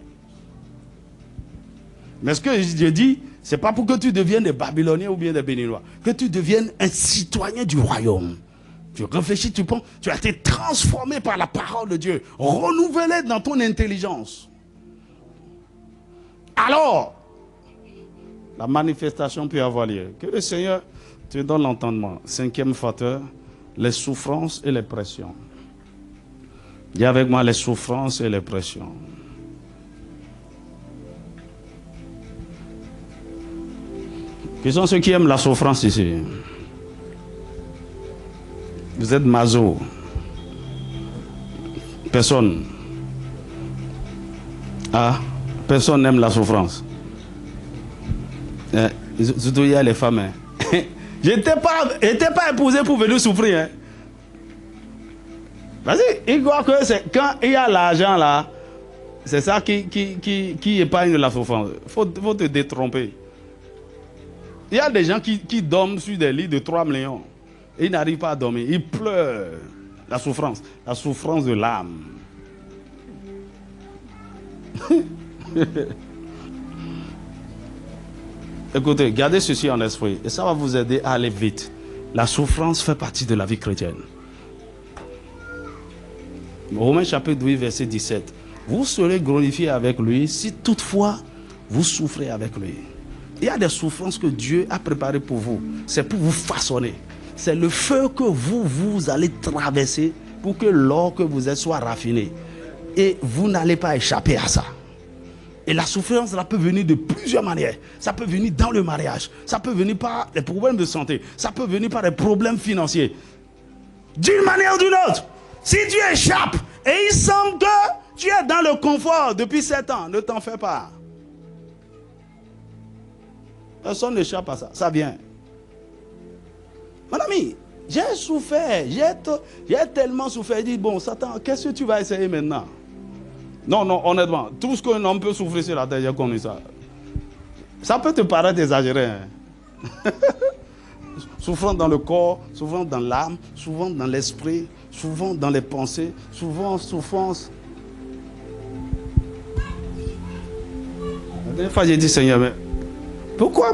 Mais ce que je dis, ce n'est pas pour que tu deviennes des Babyloniens ou bien des Béninois. Que tu deviennes un citoyen du royaume. Tu réfléchis, tu penses, tu as été transformé par la parole de Dieu, renouvelé dans ton intelligence. Alors, la manifestation peut avoir lieu. Que le Seigneur te donne l'entendement. Cinquième facteur, les souffrances et les pressions. Dis avec moi les souffrances et les pressions. Qui sont ceux qui aiment la souffrance ici? Vous êtes maso. Personne. Personne n'aime la souffrance. Surtout il y a les femmes. Je n'étais pas épousé pour venir souffrir. Hein. Vas-y, il croit que c'est quand il y a l'argent là, c'est ça qui épargne la souffrance. Faut te détromper. Il y a des gens qui dorment sur des lits de 3 millions. Et ils n'arrivent pas à dormir. Ils pleurent. La souffrance de l'âme. Écoutez, gardez ceci en esprit. Et ça va vous aider à aller vite. La souffrance fait partie de la vie chrétienne. Romains chapitre 8, verset 17. Vous serez glorifiés avec lui si toutefois vous souffrez avec lui. Il y a des souffrances que Dieu a préparées pour vous. C'est pour vous façonner. C'est le feu que vous allez traverser pour que l'or que vous êtes soit raffiné. Et vous n'allez pas échapper à ça. Et la souffrance, ça peut venir de plusieurs manières. Ça peut venir dans le mariage. Ça peut venir par des problèmes de santé. Ça peut venir par des problèmes financiers. D'une manière ou d'une autre. Si tu échappes et il semble que tu es dans le confort depuis 7 ans, ne t'en fais pas. Personne n'échappe à ça. Ça vient. Mon ami, J'ai souffert, j'ai tellement souffert. Il dit, bon, Satan, qu'est-ce que tu vas essayer maintenant? Non, non, honnêtement, tout ce qu'un homme peut souffrir sur la terre, j'ai connu ça. Ça peut te paraître exagéré. Hein? Souffrant dans le corps, souvent dans l'âme, souvent dans l'esprit, souvent dans les pensées, souvent souffrance. La dernière fois, j'ai dit, Seigneur, mais pourquoi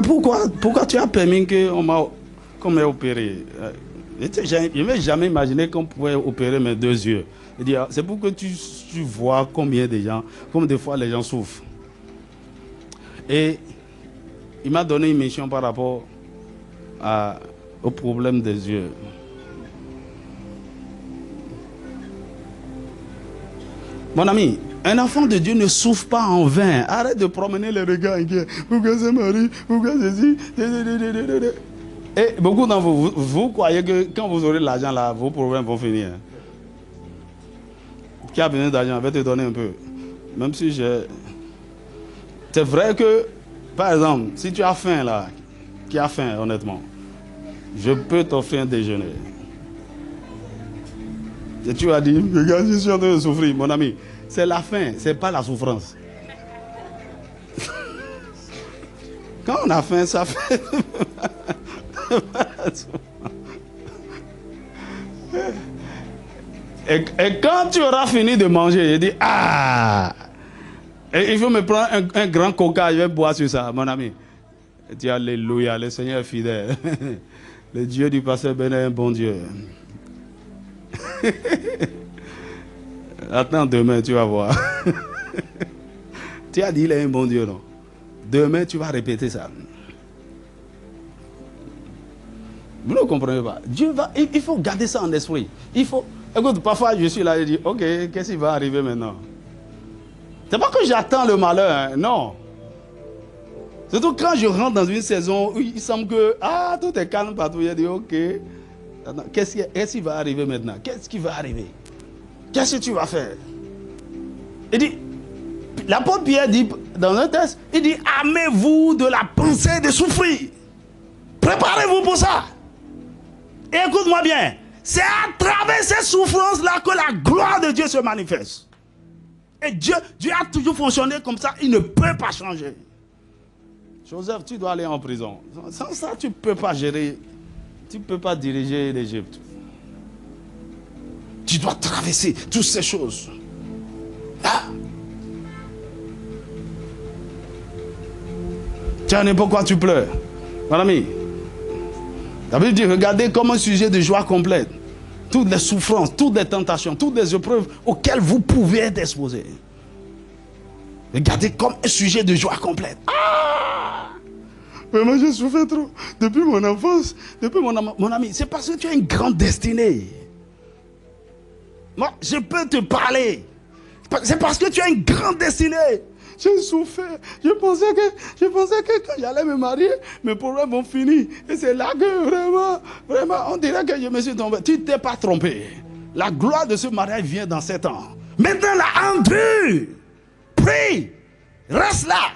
tu as permis qu'on m'ait opéré? Je ne m'ai jamais imaginé qu'on pouvait opérer mes 2 yeux. C'est pour que tu vois combien de fois les gens souffrent. Et il m'a donné une mission par rapport au problème des yeux. Mon ami, un enfant de Dieu ne souffre pas en vain. Arrête de promener les regards inquiets. Pourquoi ça m'arrive? Pourquoi ceci? Et beaucoup d'entre vous croyez que quand vous aurez l'argent là, vos problèmes vont finir. Qui a besoin d'argent, je vais te donner un peu. Même si c'est vrai que, par exemple, si tu as faim là, qui a faim honnêtement, je peux t'offrir un déjeuner. Et tu vas dire, regarde, je suis en train de souffrir, mon ami. C'est la faim, c'est pas la souffrance. Quand on a faim, ça fait... Et quand tu auras fini de manger, je dis, et il faut me prendre un grand coca, je vais boire sur ça, mon ami. Et dis, alléluia, le Seigneur est fidèle. Le Dieu du pasteur Ben est un bon Dieu. Attends, demain, tu vas voir. Tu as dit, il est un bon Dieu, non? Demain, tu vas répéter ça. Vous ne comprenez pas. Il faut garder ça en esprit. Écoute, parfois, je suis là et je dis, ok, qu'est-ce qui va arriver maintenant? C'est pas que j'attends le malheur, hein, non. Surtout quand je rentre dans une saison où il semble que, tout est calme partout. Je dis, ok, qu'est-ce qui va arriver maintenant? Qu'est-ce qui va arriver? Qu'est-ce que tu vas faire? Il dit, l'apôtre Pierre dit dans un texte, il dit, armez-vous de la pensée de souffrir. Préparez-vous pour ça. Et écoute-moi bien, c'est à travers ces souffrances-là que la gloire de Dieu se manifeste. Et Dieu a toujours fonctionné comme ça, il ne peut pas changer. Joseph, tu dois aller en prison. Sans ça, tu ne peux pas gérer, tu ne peux pas diriger l'Égypte. Tu dois traverser toutes ces choses. Tiens, pourquoi tu pleures? Mon ami, la Bible dit, regardez comme un sujet de joie complète. Toutes les souffrances, toutes les tentations, toutes les épreuves auxquelles vous pouvez être exposés. Regardez comme un sujet de joie complète. Mais moi, je souffre trop. Depuis mon enfance, mon ami, c'est parce que tu as une grande destinée. Moi, je peux te parler. C'est parce que tu as une grande destinée. J'ai souffert. Je pensais que quand j'allais me marier, mes problèmes vont finir. Et c'est là que vraiment, on dirait que je me suis trompé. Tu ne t'es pas trompé. La gloire de ce mariage vient dans 7 ans. Maintenant, là, endure. Prie. Reste là.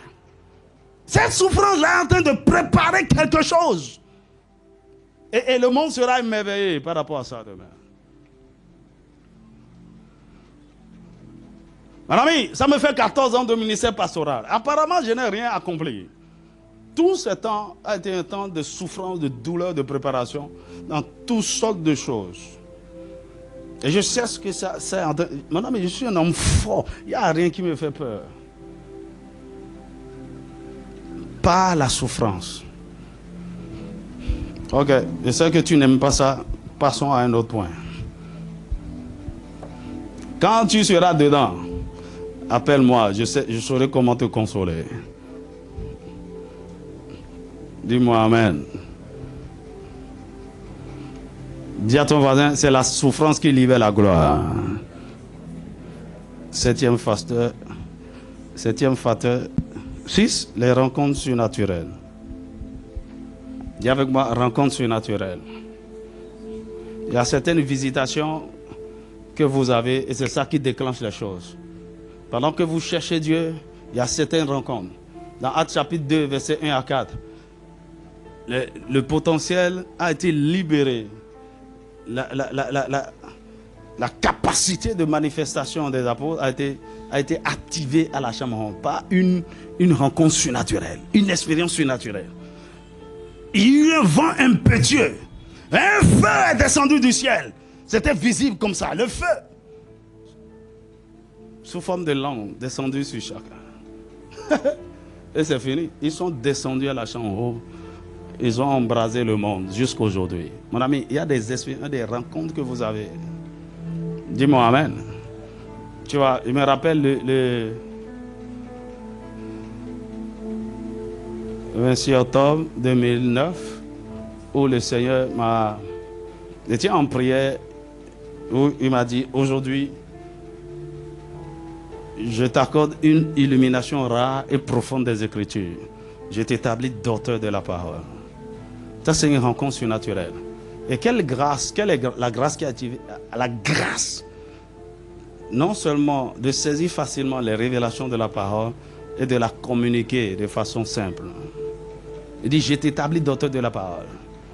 Cette souffrance-là est en train de préparer quelque chose. Et le monde sera émerveillé par rapport à ça demain. Mon ami, ça me fait 14 ans de ministère pastoral. Apparemment, je n'ai rien accompli. Tout ce temps a été un temps de souffrance, de douleur, de préparation, dans toutes sortes de choses. Et je sais ce que ça c'est. Mon ami, je suis un homme fort. Il n'y a rien qui me fait peur. Pas la souffrance. Ok, je sais que tu n'aimes pas ça. Passons à un autre point. Quand tu seras dedans, appelle-moi, je saurai comment te consoler. Dis-moi Amen. Dis à ton voisin, c'est la souffrance qui libère la gloire. Septième facteur. 6, les rencontres surnaturelles. Dis avec moi, rencontres surnaturelles. Il y a certaines visitations que vous avez et c'est ça qui déclenche les choses. Pendant que vous cherchez Dieu, il y a certaines rencontres. Dans Actes chapitre 2, versets 1 à 4, le potentiel a été libéré. la capacité de manifestation des apôtres a été activée à la chambre ronde par une rencontre surnaturelle, une expérience surnaturelle. Il y a eu un vent impétueux. Un feu est descendu du ciel. C'était visible comme ça, le feu. Sous forme de langue, descendu sur chacun. Et c'est fini. Ils sont descendus à la chambre haute. Ils ont embrasé le monde jusqu'à aujourd'hui. Mon ami, il y a des expériences, des rencontres que vous avez. Dis-moi amen. Tu vois, il me rappelle le 26 octobre 2009 où le Seigneur m'a... J'étais en prière où il m'a dit, aujourd'hui, je t'accorde une illumination rare et profonde des Écritures. Je t'établis d'auteur de la parole. Ça, c'est une rencontre surnaturelle. Et quelle grâce, quelle est la grâce qui a activé? La grâce, non seulement de saisir facilement les révélations de la parole et de la communiquer de façon simple. Il dit, je t'établis d'auteur de la parole.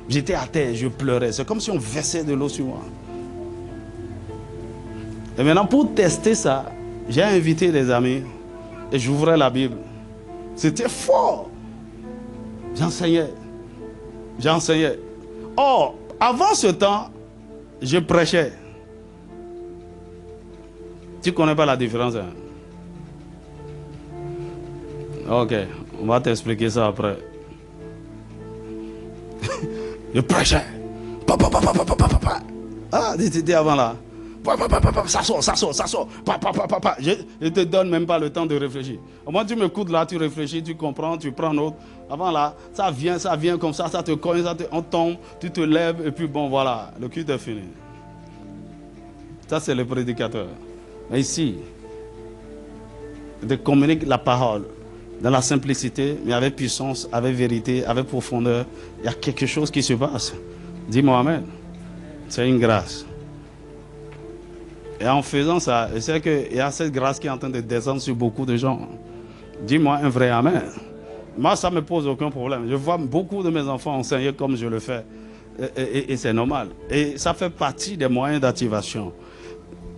J'étais à terre, je pleurais. C'est comme si on versait de l'eau sur moi. Et maintenant, pour tester ça, j'ai invité des amis et j'ouvrais la Bible. C'était fort. J'enseignais. Or, avant ce temps, je prêchais. Tu ne connais pas la différence, hein? Ok, on va t'expliquer ça après. Je prêchais. Ah, c'était avant là. Ça sort. Je ne te donne même pas le temps de réfléchir. Au moins tu m'écoutes là, tu réfléchis, tu comprends, tu prends note. Avant là, ça vient comme ça te cogne, on tombe, tu te lèves et puis bon voilà, le culte est fini. Ça c'est le prédicateur. Mais ici, de communiquer la parole dans la simplicité, mais avec puissance, avec vérité, avec profondeur, il y a quelque chose qui se passe. Dis-moi amen. C'est une grâce. Et en faisant ça, je sais qu'il y a cette grâce qui est en train de descendre sur beaucoup de gens. Dis-moi un vrai amen. Moi, ça ne me pose aucun problème. Je vois beaucoup de mes enfants enseigner comme je le fais. Et c'est normal. Et ça fait partie des moyens d'activation.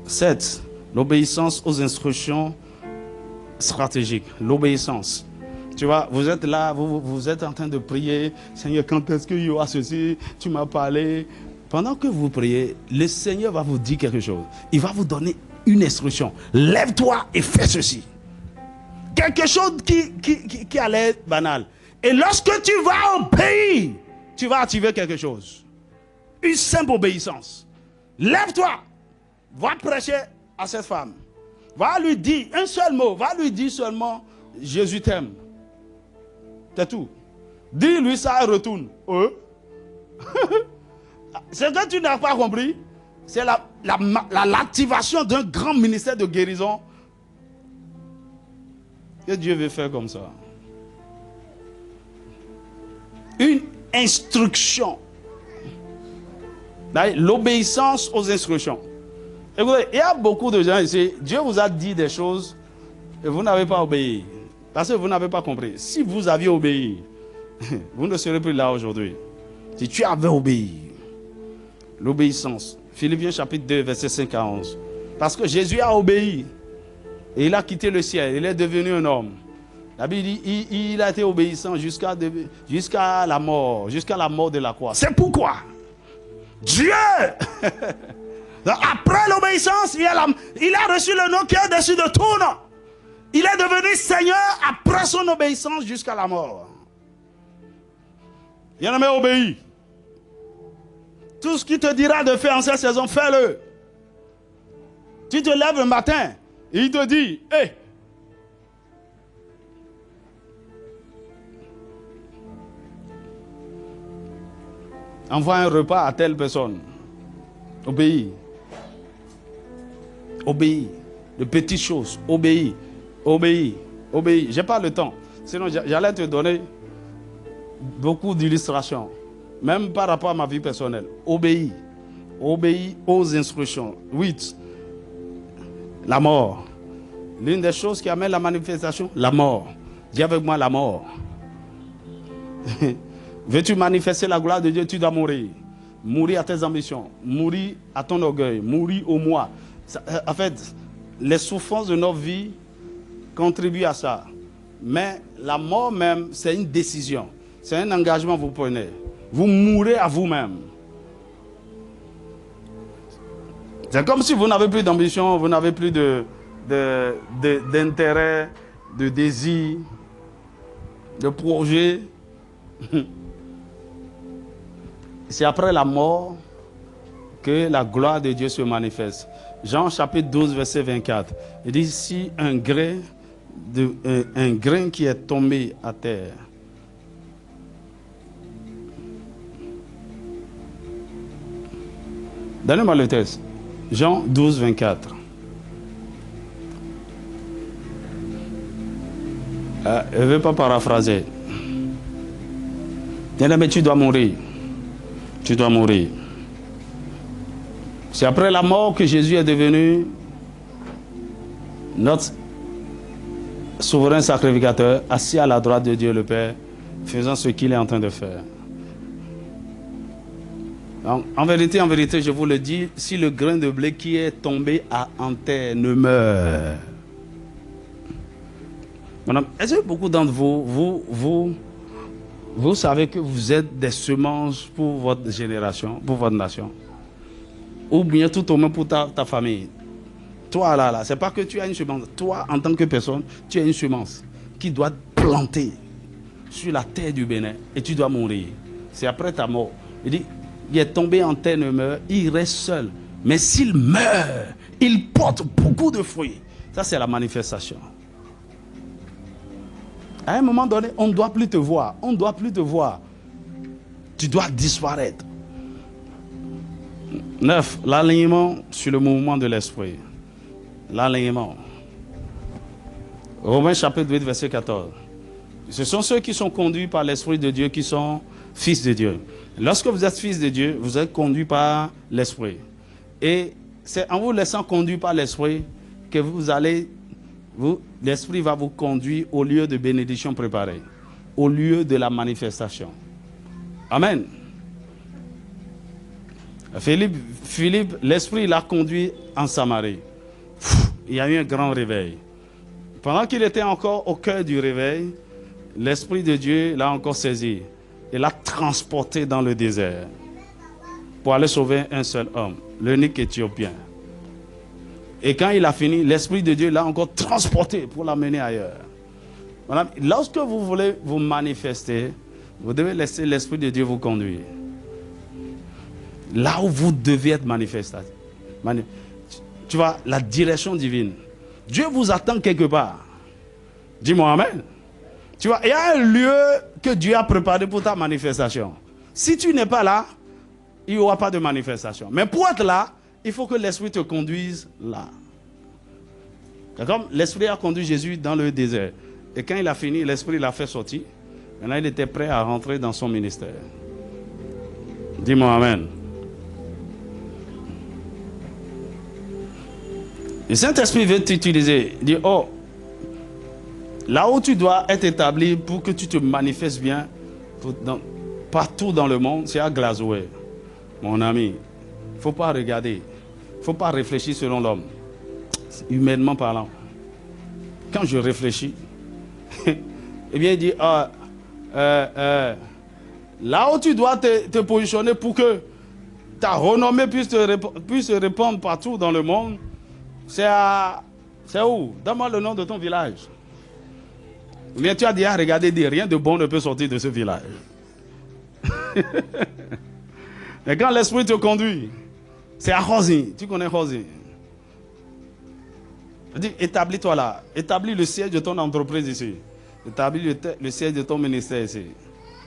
7. L'obéissance aux instructions stratégiques. L'obéissance. Tu vois, vous êtes là, vous êtes en train de prier. Seigneur, quand est-ce qu'il y aura ceci? Tu m'as parlé. Pendant que vous priez, le Seigneur va vous dire quelque chose. Il va vous donner une instruction. Lève-toi et fais ceci. Quelque chose qui a l'air banal. Et lorsque tu vas obéir, tu vas activer quelque chose. Une simple obéissance. Lève-toi. Va prêcher à cette femme. Va lui dire un seul mot. Va lui dire seulement, Jésus t'aime. C'est tout. Dis-lui ça et retourne. Ce que tu n'as pas compris, c'est l'activation d'un grand ministère de guérison que Dieu veut faire comme ça. Une instruction. L'obéissance aux instructions. Écoutez, il y a beaucoup de gens ici, Dieu vous a dit des choses et vous n'avez pas obéi. Parce que vous n'avez pas compris. Si vous aviez obéi, vous ne serez plus là aujourd'hui. Si tu avais obéi. L'obéissance. Philippiens chapitre 2, verset 5 à 11. Parce que Jésus a obéi. Et il a quitté le ciel. Il est devenu un homme. La Bible dit, il a été obéissant jusqu'à la mort de la croix. C'est pourquoi Dieu, après l'obéissance, il a reçu le nom qui est au-dessus de tout nom. Il est devenu Seigneur après son obéissance jusqu'à la mort. Il en a même obéi. Tout ce qu'il te dira de faire en cette saison, fais-le. Tu te lèves le matin et il te dit, hey, envoie un repas à telle personne. Obéis. Obéis. De petites choses. Obéis. Obéis. Obéis. Je n'ai pas le temps. Sinon, j'allais te donner beaucoup d'illustrations. Même par rapport à ma vie personnelle. Obéis. Obéis aux instructions. 8. La mort. L'une des choses qui amène la manifestation, la mort. Dis avec moi la mort. Veux-tu manifester la gloire de Dieu, tu dois mourir. mourir à tes ambitions, mourir à ton orgueil, mourir au moi. En fait, les souffrances de notre vie contribuent à ça. Mais la mort même, c'est une décision. C'est un engagement que vous prenez. Vous mourrez à vous-même. C'est comme si vous n'avez plus d'ambition, vous n'avez plus d'intérêt, de désir, de projet. C'est après la mort que la gloire de Dieu se manifeste. Jean chapitre 12, verset 24. Il dit, si un grain qui est tombé à terre, donnez-moi le texte. Jean 12, 24. Je ne veux pas paraphraser. Mais tu dois mourir. Tu dois mourir. C'est après la mort que Jésus est devenu notre souverain sacrificateur, assis à la droite de Dieu le Père, faisant ce qu'il est en train de faire. Donc, en vérité, je vous le dis, si le grain de blé qui est tombé en terre ne meurt. Madame, est-ce que beaucoup d'entre vous savez que vous êtes des semences pour votre génération, pour votre nation? Ou bien tout au moins pour ta famille? Toi, là, c'est pas que tu as une semence. Toi, en tant que personne, tu as une semence qui doit planter sur la terre du Bénin et tu dois mourir. C'est après ta mort. Il dit, il est tombé en terre, ne meurt, il reste seul. Mais s'il meurt, il porte beaucoup de fruits. Ça, c'est la manifestation. À un moment donné, on ne doit plus te voir. On ne doit plus te voir. Tu dois disparaître. 9. L'alignement sur le mouvement de l'esprit. L'alignement. Romains chapitre 8, verset 14. Ce sont ceux qui sont conduits par l'Esprit de Dieu qui sont fils de Dieu. Lorsque vous êtes fils de Dieu, vous êtes conduit par l'Esprit. Et c'est en vous laissant conduire par l'Esprit que l'Esprit va vous conduire au lieu de bénédiction préparée, au lieu de la manifestation. Amen. Philippe, l'Esprit l'a conduit en Samarie. Il y a eu un grand réveil. Pendant qu'il était encore au cœur du réveil, l'Esprit de Dieu l'a encore saisi et l'a transporté dans le désert pour aller sauver un seul homme, l'eunuque éthiopien. Et quand il a fini, l'Esprit de Dieu l'a encore transporté pour l'amener ailleurs. Voilà. Lorsque vous voulez vous manifester, vous devez laisser l'Esprit de Dieu vous conduire. Là où vous devez être manifesté. Tu vois, la direction divine. Dieu vous attend quelque part. Dis-moi amen. Tu vois, il y a un lieu que Dieu a préparé pour ta manifestation. Si tu n'es pas là, il n'y aura pas de manifestation. Mais pour être là, il faut que l'Esprit te conduise là. Comme l'Esprit a conduit Jésus dans le désert. Et quand il a fini, l'Esprit l'a fait sortir. Maintenant, il était prêt à rentrer dans son ministère. Dis-moi amen. Le Saint-Esprit veut t'utiliser. Il dit, oh, là où tu dois être établi pour que tu te manifestes bien partout dans le monde, c'est à Glasgow. Mon ami, il ne faut pas regarder. Il ne faut pas réfléchir selon l'homme. Humainement parlant. Quand je réfléchis, eh bien, il dit, là où tu dois te positionner pour que ta renommée puisse se répandre partout dans le monde, c'est où? Donne-moi le nom de ton village. Ou bien tu as déjà regardé dire rien de bon ne peut sortir de ce village. Et quand l'Esprit te conduit, c'est à Rosin. Tu connais Rosin? Dis, établis-toi là. Établis le siège de ton entreprise ici. Établis le siège de ton ministère ici.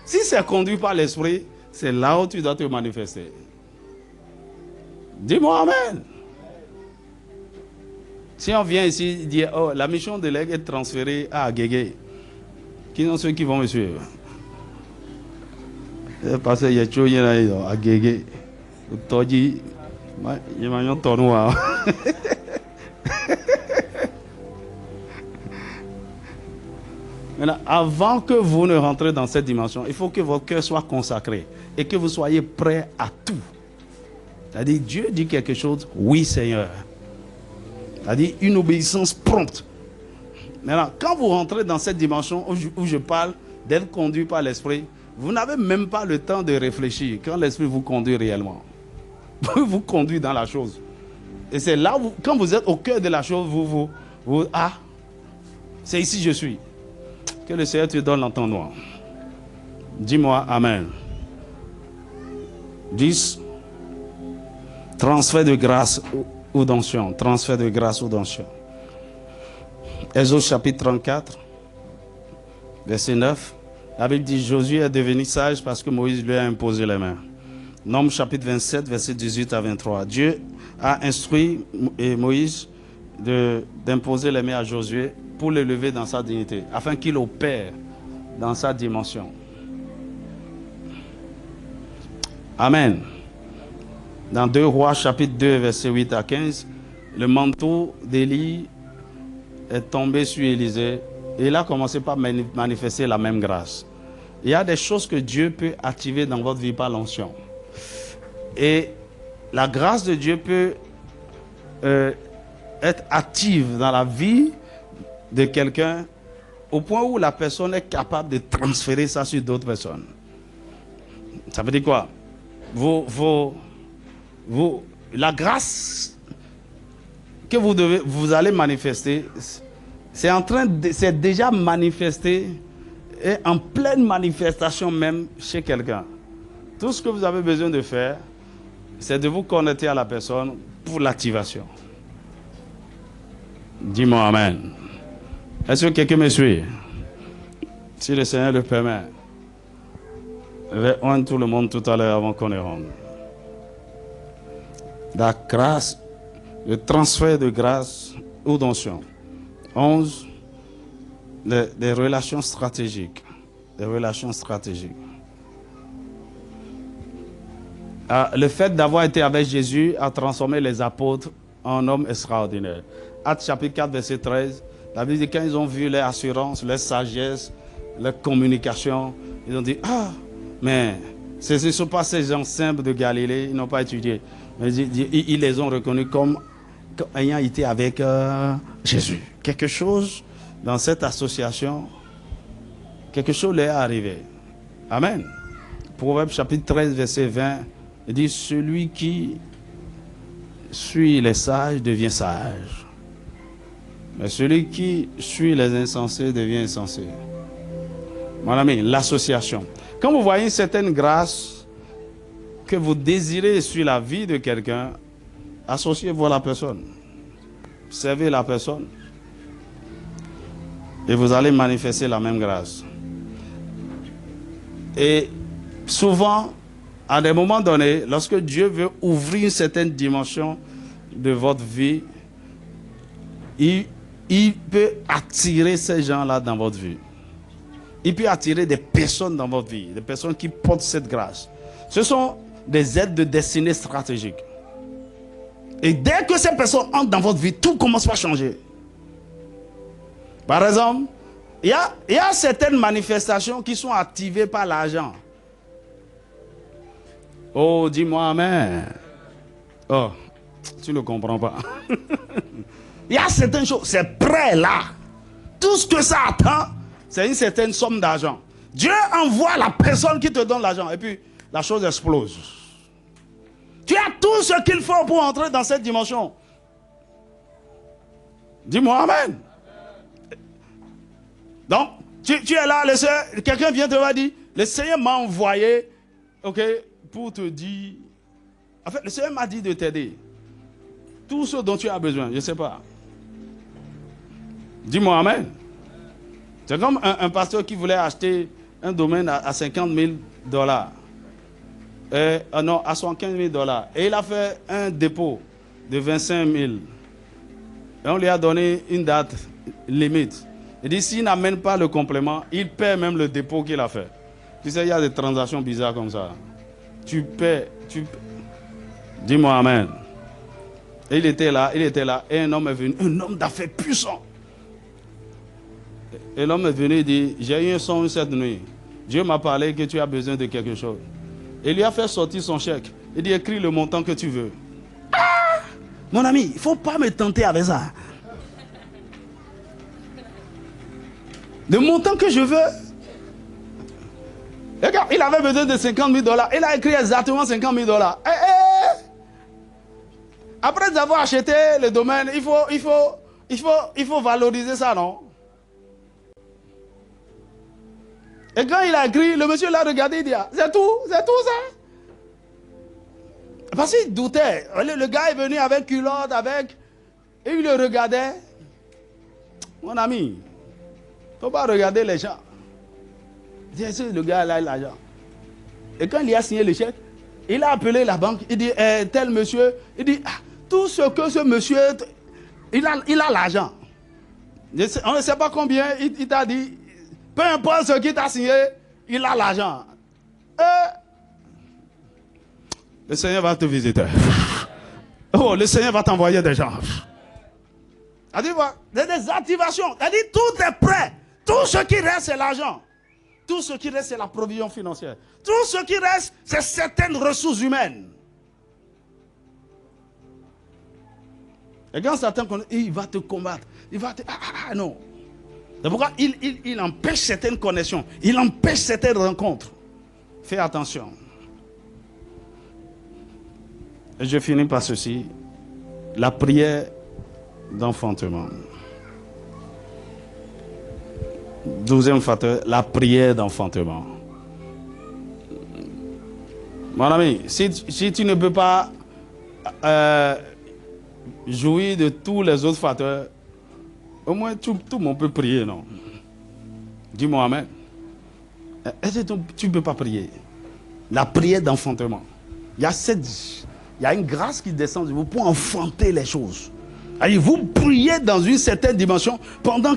Si c'est conduit par l'Esprit, c'est là où tu dois te manifester. Dis-moi amen. Si on vient ici dire, oh, la mission de l'aigle est transférée à Agégué, qui sont ceux qui vont me suivre? Parce qu'il y a toujours à Agégué. Il y a un tournoi. Maintenant, avant que vous ne rentrez dans cette dimension, il faut que votre cœur soit consacré et que vous soyez prêt à tout. C'est-à-dire, Dieu dit quelque chose, oui Seigneur. C'est-à-dire, une obéissance prompte. Maintenant, quand vous rentrez dans cette dimension où je parle d'être conduit par l'Esprit, vous n'avez même pas le temps de réfléchir quand l'Esprit vous conduit réellement. Vous conduit dans la chose. Et c'est là, quand vous êtes au cœur de la chose, c'est ici que je suis. Que le Seigneur te donne l'entendement. Dis-moi Amen. 10. Transfert de grâce ou d'onction. Transfert de grâce ou d'onction. Exode chapitre 34, verset 9. La Bible dit, Josué est devenu sage parce que Moïse lui a imposé les mains. Nombres chapitre 27, verset 18 à 23. Dieu a instruit Moïse d'imposer les mains à Josué pour le lever dans sa dignité, afin qu'il opère dans sa dimension. Amen. Dans 2 Rois chapitre 2, verset 8 à 15, le manteau d'Élie est tombé sur Élisée et il a commencé par manifester la même grâce. Il y a des choses que Dieu peut activer dans votre vie par l'onction. Et la grâce de Dieu peut être active dans la vie de quelqu'un au point où la personne est capable de transférer ça sur d'autres personnes. Ça veut dire quoi? La grâce que vous allez manifester, c'est déjà manifesté et en pleine manifestation même chez quelqu'un. Tout ce que vous avez besoin de faire, c'est de vous connecter à la personne pour l'activation. Dis-moi Amen. Est-ce que quelqu'un me suit? Si le Seigneur le permet, je vais oindre tout le monde tout à l'heure avant qu'on ne rentre. La grâce, le transfert de grâce ou d'onction. 11. Des relations stratégiques. Des relations stratégiques. Le fait d'avoir été avec Jésus a transformé les apôtres en hommes extraordinaires. Actes chapitre 4, verset 13. La Bible dit quand ils ont vu leur assurance, leur sagesse, leur communication, ils ont dit, mais ce ne sont pas ces gens simples de Galilée, ils n'ont pas étudié. Mais ils les ont reconnus comme ayant été avec Jésus. Quelque chose dans cette association, quelque chose leur est arrivé. Amen. Proverbe chapitre 13, verset 20, il dit, celui qui suit les sages devient sage. Mais celui qui suit les insensés devient insensé. Mon ami, l'association. Quand vous voyez une certaine grâce que vous désirez sur la vie de quelqu'un, associez-vous à la personne. Servez la personne. Et vous allez manifester la même grâce. Et souvent, à des moments donnés, lorsque Dieu veut ouvrir une certaine dimension de votre vie, il peut attirer ces gens-là dans votre vie. Il peut attirer des personnes dans votre vie, des personnes qui portent cette grâce. Ce sont des aides de destinée stratégique. Et dès que ces personnes entrent dans votre vie, tout commence par changer. Par exemple, il y a certaines manifestations qui sont activées par l'argent. Oh, dis-moi amen. Oh, tu ne comprends pas. Il y a certaines choses, c'est prêt là. Tout ce que ça attend, c'est une certaine somme d'argent. Dieu envoie la personne qui te donne l'argent et puis la chose explose. Tu as tout ce qu'il faut pour entrer dans cette dimension. Dis-moi amen. Donc, tu es là, quelqu'un vient te dire, le Seigneur m'a envoyé, pour te dire, en fait, le Seigneur m'a dit de t'aider. Tout ce dont tu as besoin, je ne sais pas. Dis-moi amen. C'est comme un pasteur qui voulait acheter un domaine à 50 000 $. Non, à 75 000 $. Et il a fait un dépôt de 25 000. Et on lui a donné une date limite. Il dit, s'il n'amène pas le complément, il paie même le dépôt qu'il a fait. Tu sais, il y a des transactions bizarres comme ça. Tu paies. Dis-moi amen. Et il était là, et un homme est venu, un homme d'affaires puissant. Et l'homme est venu et dit, j'ai eu un songe cette nuit. Dieu m'a parlé que tu as besoin de quelque chose. Et il lui a fait sortir son chèque. Il dit, écris le montant que tu veux. Ah! Mon ami, il ne faut pas me tenter avec ça. Le montant que je veux. Regarde, il avait besoin de 50 000 $. Il a écrit exactement 50 000 $. Après avoir acheté le domaine, il faut valoriser ça, non? Et quand il a écrit, le monsieur l'a regardé, il dit, ah, c'est tout ça. Parce qu'il doutait. Le gars est venu avec culotte, et il le regardait. Mon ami, il ne faut pas regarder les gens. Le gars là, il a l'argent. Et quand il a signé le chèque, il a appelé la banque, il dit, tel monsieur, il dit, ah, tout ce que ce monsieur, il a l'argent. On ne sait pas combien, il t'a dit, peu importe ce qu'il t'a signé, il a l'argent. Le Seigneur va te visiter. Oh, le Seigneur va t'envoyer des gens. Des activations. C'est-à-dire, tout est prêt. Tout ce qui reste, c'est l'argent. Tout ce qui reste, c'est la provision financière. Tout ce qui reste, c'est certaines ressources humaines. Et quand Satan connaît, il va te combattre. Il va te... non. C'est pourquoi il empêche certaines connexions. Il empêche certaines rencontres. Fais attention. Et je finis par ceci. La prière d'enfantement. 12e facteur, la prière d'enfantement. Mon ami, si tu ne peux pas jouir de tous les autres facteurs, au moins tout le monde peut prier, non? Dis-moi amen. Est-ce que tu ne peux pas prier? La prière d'enfantement. Il y a une grâce qui descend de vous pour enfanter les choses. Allez, vous priez dans une certaine dimension pendant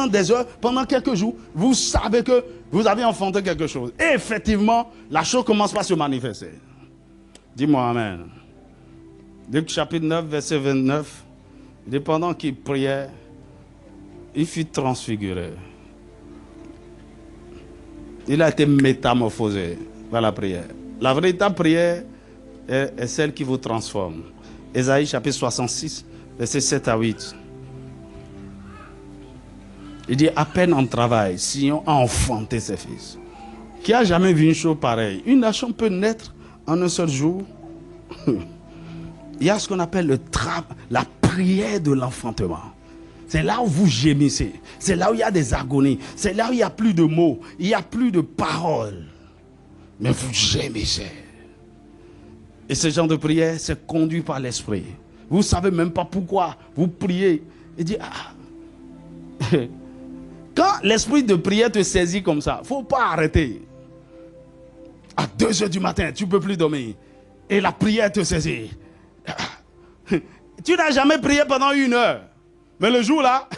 des heures, pendant quelques jours, vous savez que vous avez enfanté quelque chose. Et effectivement, la chose commence par se manifester. Dis-moi amen. Luc chapitre 9, verset 29. Pendant qu'il priait, il fut transfiguré. Il a été métamorphosé par la prière. La véritable prière est celle qui vous transforme. Ésaïe chapitre 66. Verset 7 à 8. Il dit, à peine en travail, Sion a enfanté ses fils. Qui a jamais vu une chose pareille? Une nation peut naître en un seul jour. Il y a ce qu'on appelle la prière de l'enfantement. C'est là où vous gémissez. C'est là où il y a des agonies. C'est là où il n'y a plus de mots. Il n'y a plus de paroles. Mais vous gémissez. Et ce genre de prière, c'est conduit par l'esprit. Vous ne savez même pas pourquoi vous priez. Il dit, quand l'esprit de prière te saisit comme ça, il ne faut pas arrêter. À 2 h du matin, tu ne peux plus dormir. Et la prière te saisit. Tu n'as jamais prié pendant 1 heure. Mais le jour là,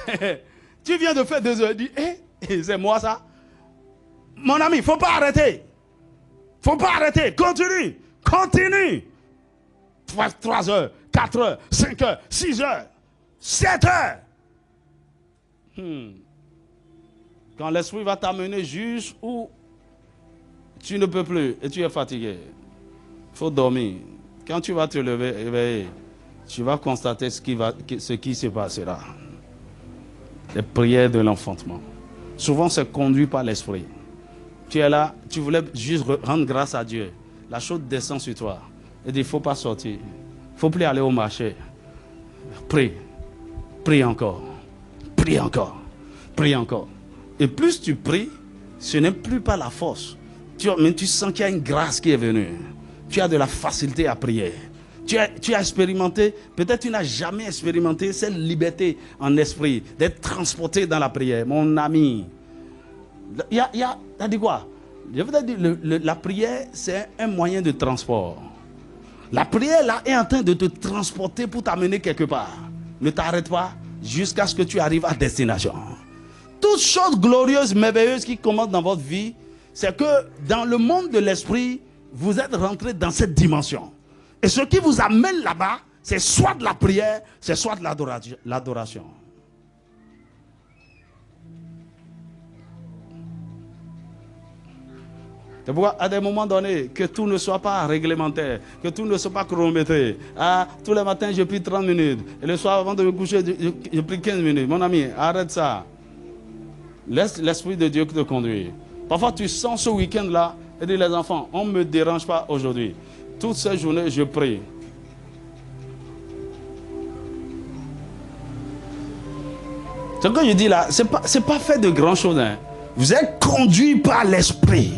tu viens de faire 2 heures. Tu dis, c'est moi ça. Mon ami, il ne faut pas arrêter. Il ne faut pas arrêter. Continue. Continue. 3 heures. 4 heures, 5 heures, 6 heures, 7 heures. Quand l'esprit va t'amener juste où tu ne peux plus et tu es fatigué, il faut dormir. Quand tu vas te réveiller, tu vas constater ce qui se passera. Les prières de l'enfantement. Souvent, c'est conduit par l'esprit. Tu es là, tu voulais juste rendre grâce à Dieu. La chose descend sur toi. Et dit, il ne faut pas sortir. Il ne faut plus aller au marché. Prie. Prie encore. Prie encore. Prie encore. Et plus tu pries, ce n'est plus pas la force. Mais tu sens qu'il y a une grâce qui est venue. Tu as de la facilité à prier. Tu as expérimenté, peut-être tu n'as jamais expérimenté cette liberté en esprit, d'être transporté dans la prière. Mon ami, t'as dit quoi? Je veux dire, la prière, c'est un moyen de transport. La prière là est en train de te transporter pour t'amener quelque part. Ne t'arrête pas jusqu'à ce que tu arrives à destination. Toute chose glorieuse, merveilleuse qui commence dans votre vie, c'est que dans le monde de l'esprit, vous êtes rentré dans cette dimension. Et ce qui vous amène là-bas, c'est soit de la prière, c'est soit de l'adoration. C'est pourquoi, à des moments donnés, que tout ne soit pas réglementaire, que tout ne soit pas chronométré. Ah, tous les matins, je prie 30 minutes. Et le soir, avant de me coucher, je prie 15 minutes. Mon ami, arrête ça. Laisse l'Esprit de Dieu te conduire. Parfois, tu sens ce week-end-là et dis, les enfants, on ne me dérange pas aujourd'hui. Toutes ces journées, je prie. Ce que je dis là, ce n'est pas fait de grand-chose. Hein. Vous êtes conduit par l'Esprit.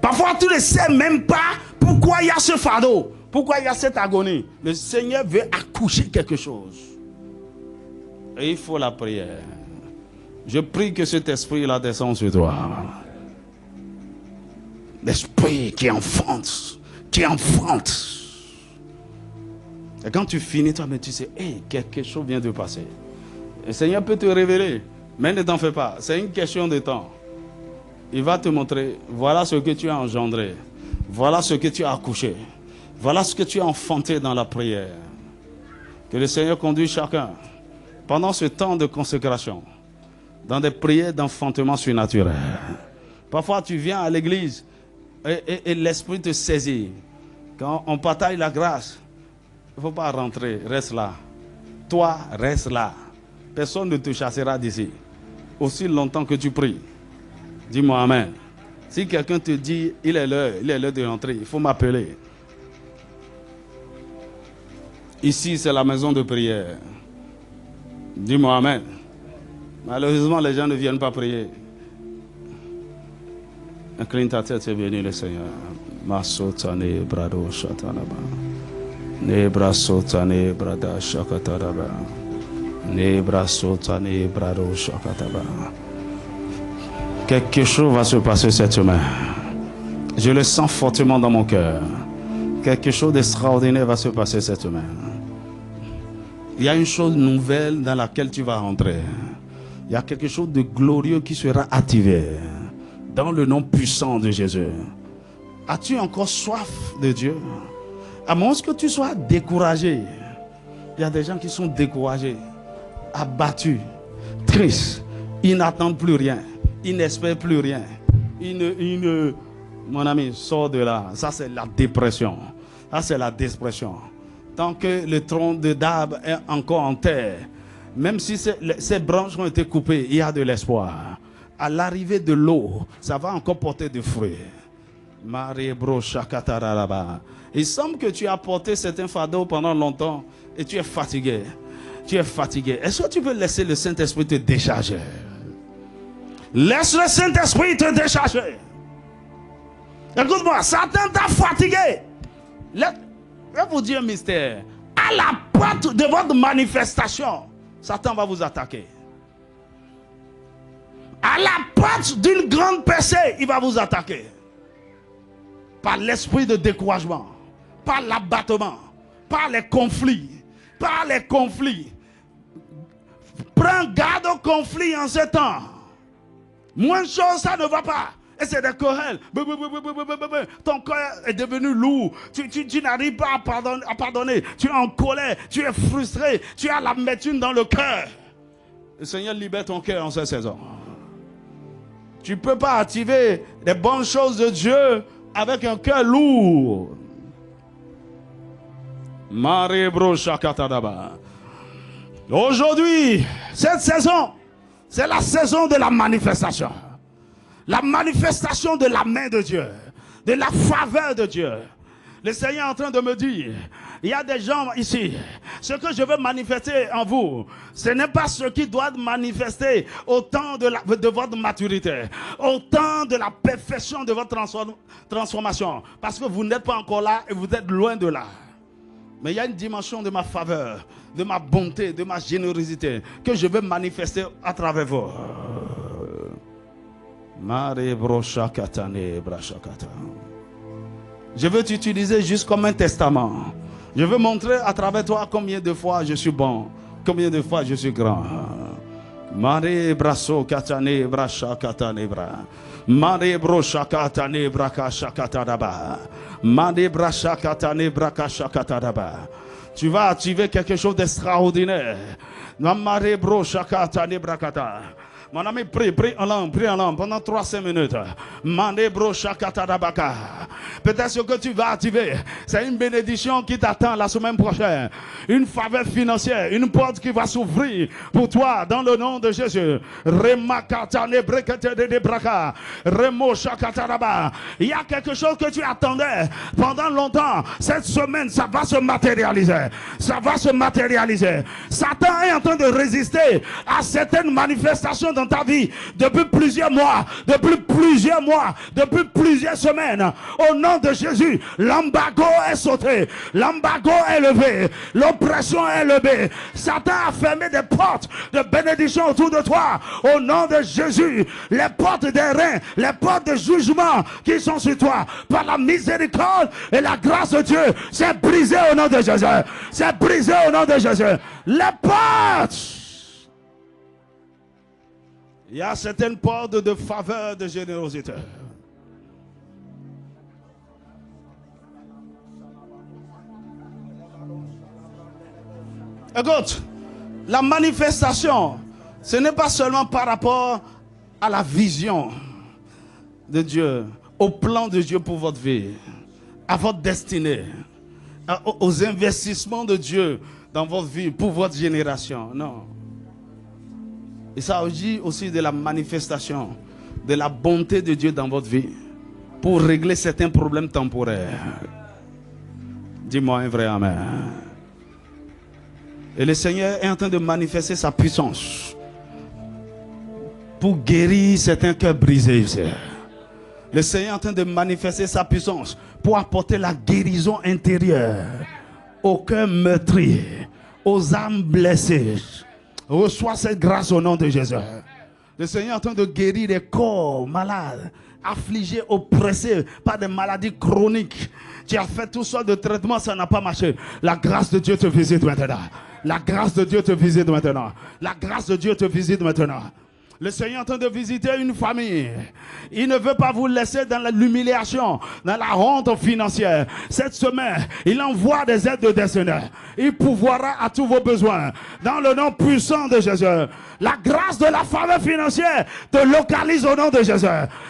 Parfois, tu ne sais même pas pourquoi il y a ce fardeau, pourquoi il y a cette agonie. Le Seigneur veut accoucher quelque chose. Et il faut la prière. Je prie que cet esprit-là descende sur toi. L'esprit qui enfante, qui enfante. Et quand tu finis, toi, tu sais, hey, quelque chose vient de passer. Le Seigneur peut te révéler, mais ne t'en fais pas. C'est une question de temps. Il va te montrer, voilà ce que tu as engendré. Voilà ce que tu as accouché. Voilà ce que tu as enfanté dans la prière. Que le Seigneur conduise chacun pendant ce temps de consécration dans des prières d'enfantement surnaturel. Parfois, tu viens à l'église et l'esprit te saisit. Quand on partage la grâce, il ne faut pas rentrer, reste là. Toi, reste là. Personne ne te chassera d'ici. Aussi longtemps que tu pries. Dis-moi Amen. Si quelqu'un te dit, il est l'heure de rentrer, il faut m'appeler. Ici, c'est la maison de prière. Dis-moi Amen. Malheureusement, les gens ne viennent pas prier. Incline ta tête et bénis le Seigneur. Masotane brado shatanaba. Nebra sotane brada shakataraba. Nebra sotane brado shakataba. Quelque chose va se passer cette semaine. Je le sens fortement dans mon cœur. Quelque chose d'extraordinaire va se passer cette semaine. Il y a une chose nouvelle dans laquelle tu vas rentrer. Il y a quelque chose de glorieux qui sera activé dans le nom puissant de Jésus. As-tu encore soif de Dieu? À moins que tu sois découragé. Il y a des gens qui sont découragés, abattus, tristes. Ils n'attendent plus rien. Ils n'espèrent plus rien. Mon ami, sors de là. Ça, c'est la dépression. Ça, c'est la dépression. Tant que le tronc de d'arbre est encore en terre, même si ces branches ont été coupées, il y a de l'espoir. À l'arrivée de l'eau, ça va encore porter des fruits. Il semble que tu as porté certains fardeaux pendant longtemps et tu es fatigué. Tu es fatigué. Est-ce que tu peux laisser le Saint-Esprit te décharger? Laisse le Saint-Esprit te décharger. Écoute-moi, Satan t'a fatigué. Je vais vous dire un mystère. À la porte de votre manifestation, Satan va vous attaquer. À la porte d'une grande percée, il va vous attaquer. Par l'esprit de découragement, par l'abattement, par les conflits, par les conflits. Prends garde aux conflits en ce temps. Moins de choses, ça ne va pas. Et c'est des querelles. Ton cœur est devenu lourd. Tu n'arrives pas à pardonner. Tu es en colère. Tu es frustré. Tu as l'amertume dans le cœur. Le Seigneur libère ton cœur en cette saison. Tu ne peux pas activer les bonnes choses de Dieu avec un cœur lourd. Aujourd'hui, cette saison, c'est la saison de la manifestation. La manifestation de la main de Dieu, de la faveur de Dieu. Le Seigneur est en train de me dire, il y a des gens ici, ce que je veux manifester en vous, ce n'est pas ce qui doit manifester au temps de votre maturité, au temps de la perfection de votre transformation, parce que vous n'êtes pas encore là et vous êtes loin de là. Mais il y a une dimension de ma faveur, de ma bonté, de ma générosité que je veux manifester à travers vous. Je veux t'utiliser juste comme un testament. Je veux montrer à travers toi combien de fois je suis bon, combien de fois je suis grand. Mare braso katane brasha katane bra. Mare brosha katane brakasha katadaba. Mare brasha katane brakasha katadaba. Tu vas activer quelque chose d'extraordinaire. Mare brosha katane brakata. Mon ami, prie en langue pendant 3-5 minutes. Mandebro shakatarabaka. Peut-être ce que tu vas activer, c'est une bénédiction qui t'attend la semaine prochaine. Une faveur financière, une porte qui va s'ouvrir pour toi dans le nom de Jésus. Il y a quelque chose que tu attendais pendant longtemps. Cette semaine, ça va se matérialiser. Ça va se matérialiser. Satan est en train de résister à certaines manifestations dans ta vie depuis plusieurs mois, depuis plusieurs semaines. Au nom de Jésus, l'embargo est sauté, l'embargo est levé, l'oppression est levée. Satan a fermé des portes de bénédiction autour de toi. Au nom de Jésus, les portes des reins, les portes de jugement qui sont sur toi, par la miséricorde et la grâce de Dieu, c'est brisé au nom de Jésus. C'est brisé au nom de Jésus. Les portes. Il y a certaines portes de faveur, de générosité. Écoute, la manifestation, ce n'est pas seulement par rapport à la vision de Dieu, au plan de Dieu pour votre vie, à votre destinée, aux investissements de Dieu dans votre vie, pour votre génération. Non. Il s'agit aussi de la manifestation de la bonté de Dieu dans votre vie pour régler certains problèmes temporaires. Dis-moi un vrai amen. Et le Seigneur est en train de manifester sa puissance pour guérir certains cœurs brisés. Le Seigneur est en train de manifester sa puissance pour apporter la guérison intérieure aux cœurs meurtris, aux âmes blessées. Reçois cette grâce au nom de Jésus. Le Seigneur est en train de guérir les corps malades, affligés, oppressés par des maladies chroniques. Tu as fait toutes sortes de traitements, ça n'a pas marché. La grâce de Dieu te visite maintenant. La grâce de Dieu te visite maintenant. La grâce de Dieu te visite maintenant. Le Seigneur est en train de visiter une famille. Il ne veut pas vous laisser dans l'humiliation, dans la honte financière. Cette semaine, il envoie des aides de destinée. Il pourvoira à tous vos besoins. Dans le nom puissant de Jésus. La grâce de la faveur financière te localise au nom de Jésus.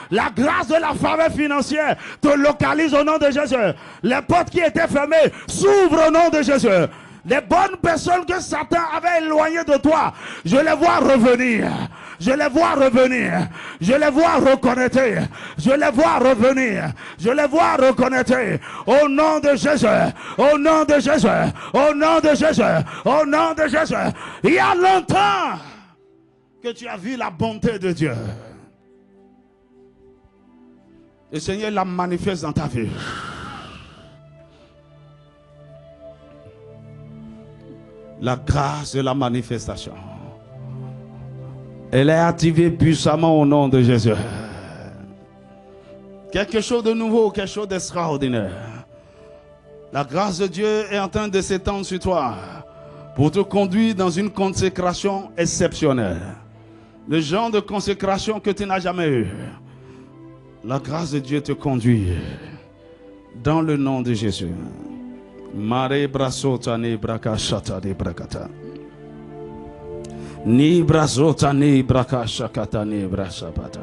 La grâce de la faveur financière te localise au nom de Jésus. Les portes qui étaient fermées s'ouvrent au nom de Jésus. Les bonnes personnes que Satan avait éloignées de toi, je les vois revenir. Je les vois revenir. Je les vois reconnaître. Je les vois revenir. Je les vois reconnaître. Au nom de Jésus. Au nom de Jésus. Au nom de Jésus. Au nom de Jésus. Il y a longtemps que tu as vu la bonté de Dieu. Le Seigneur la manifeste dans ta vie. La grâce de la manifestation. Elle est activée puissamment au nom de Jésus. Quelque chose de nouveau, quelque chose d'extraordinaire. La grâce de Dieu est en train de s'étendre sur toi pour te conduire dans une consécration exceptionnelle. Le genre de consécration que tu n'as jamais eu. La grâce de Dieu te conduit dans le nom de Jésus. Mare brasota ne brakashata de brakata. Ni brasota ne brakashakata ne brasapata.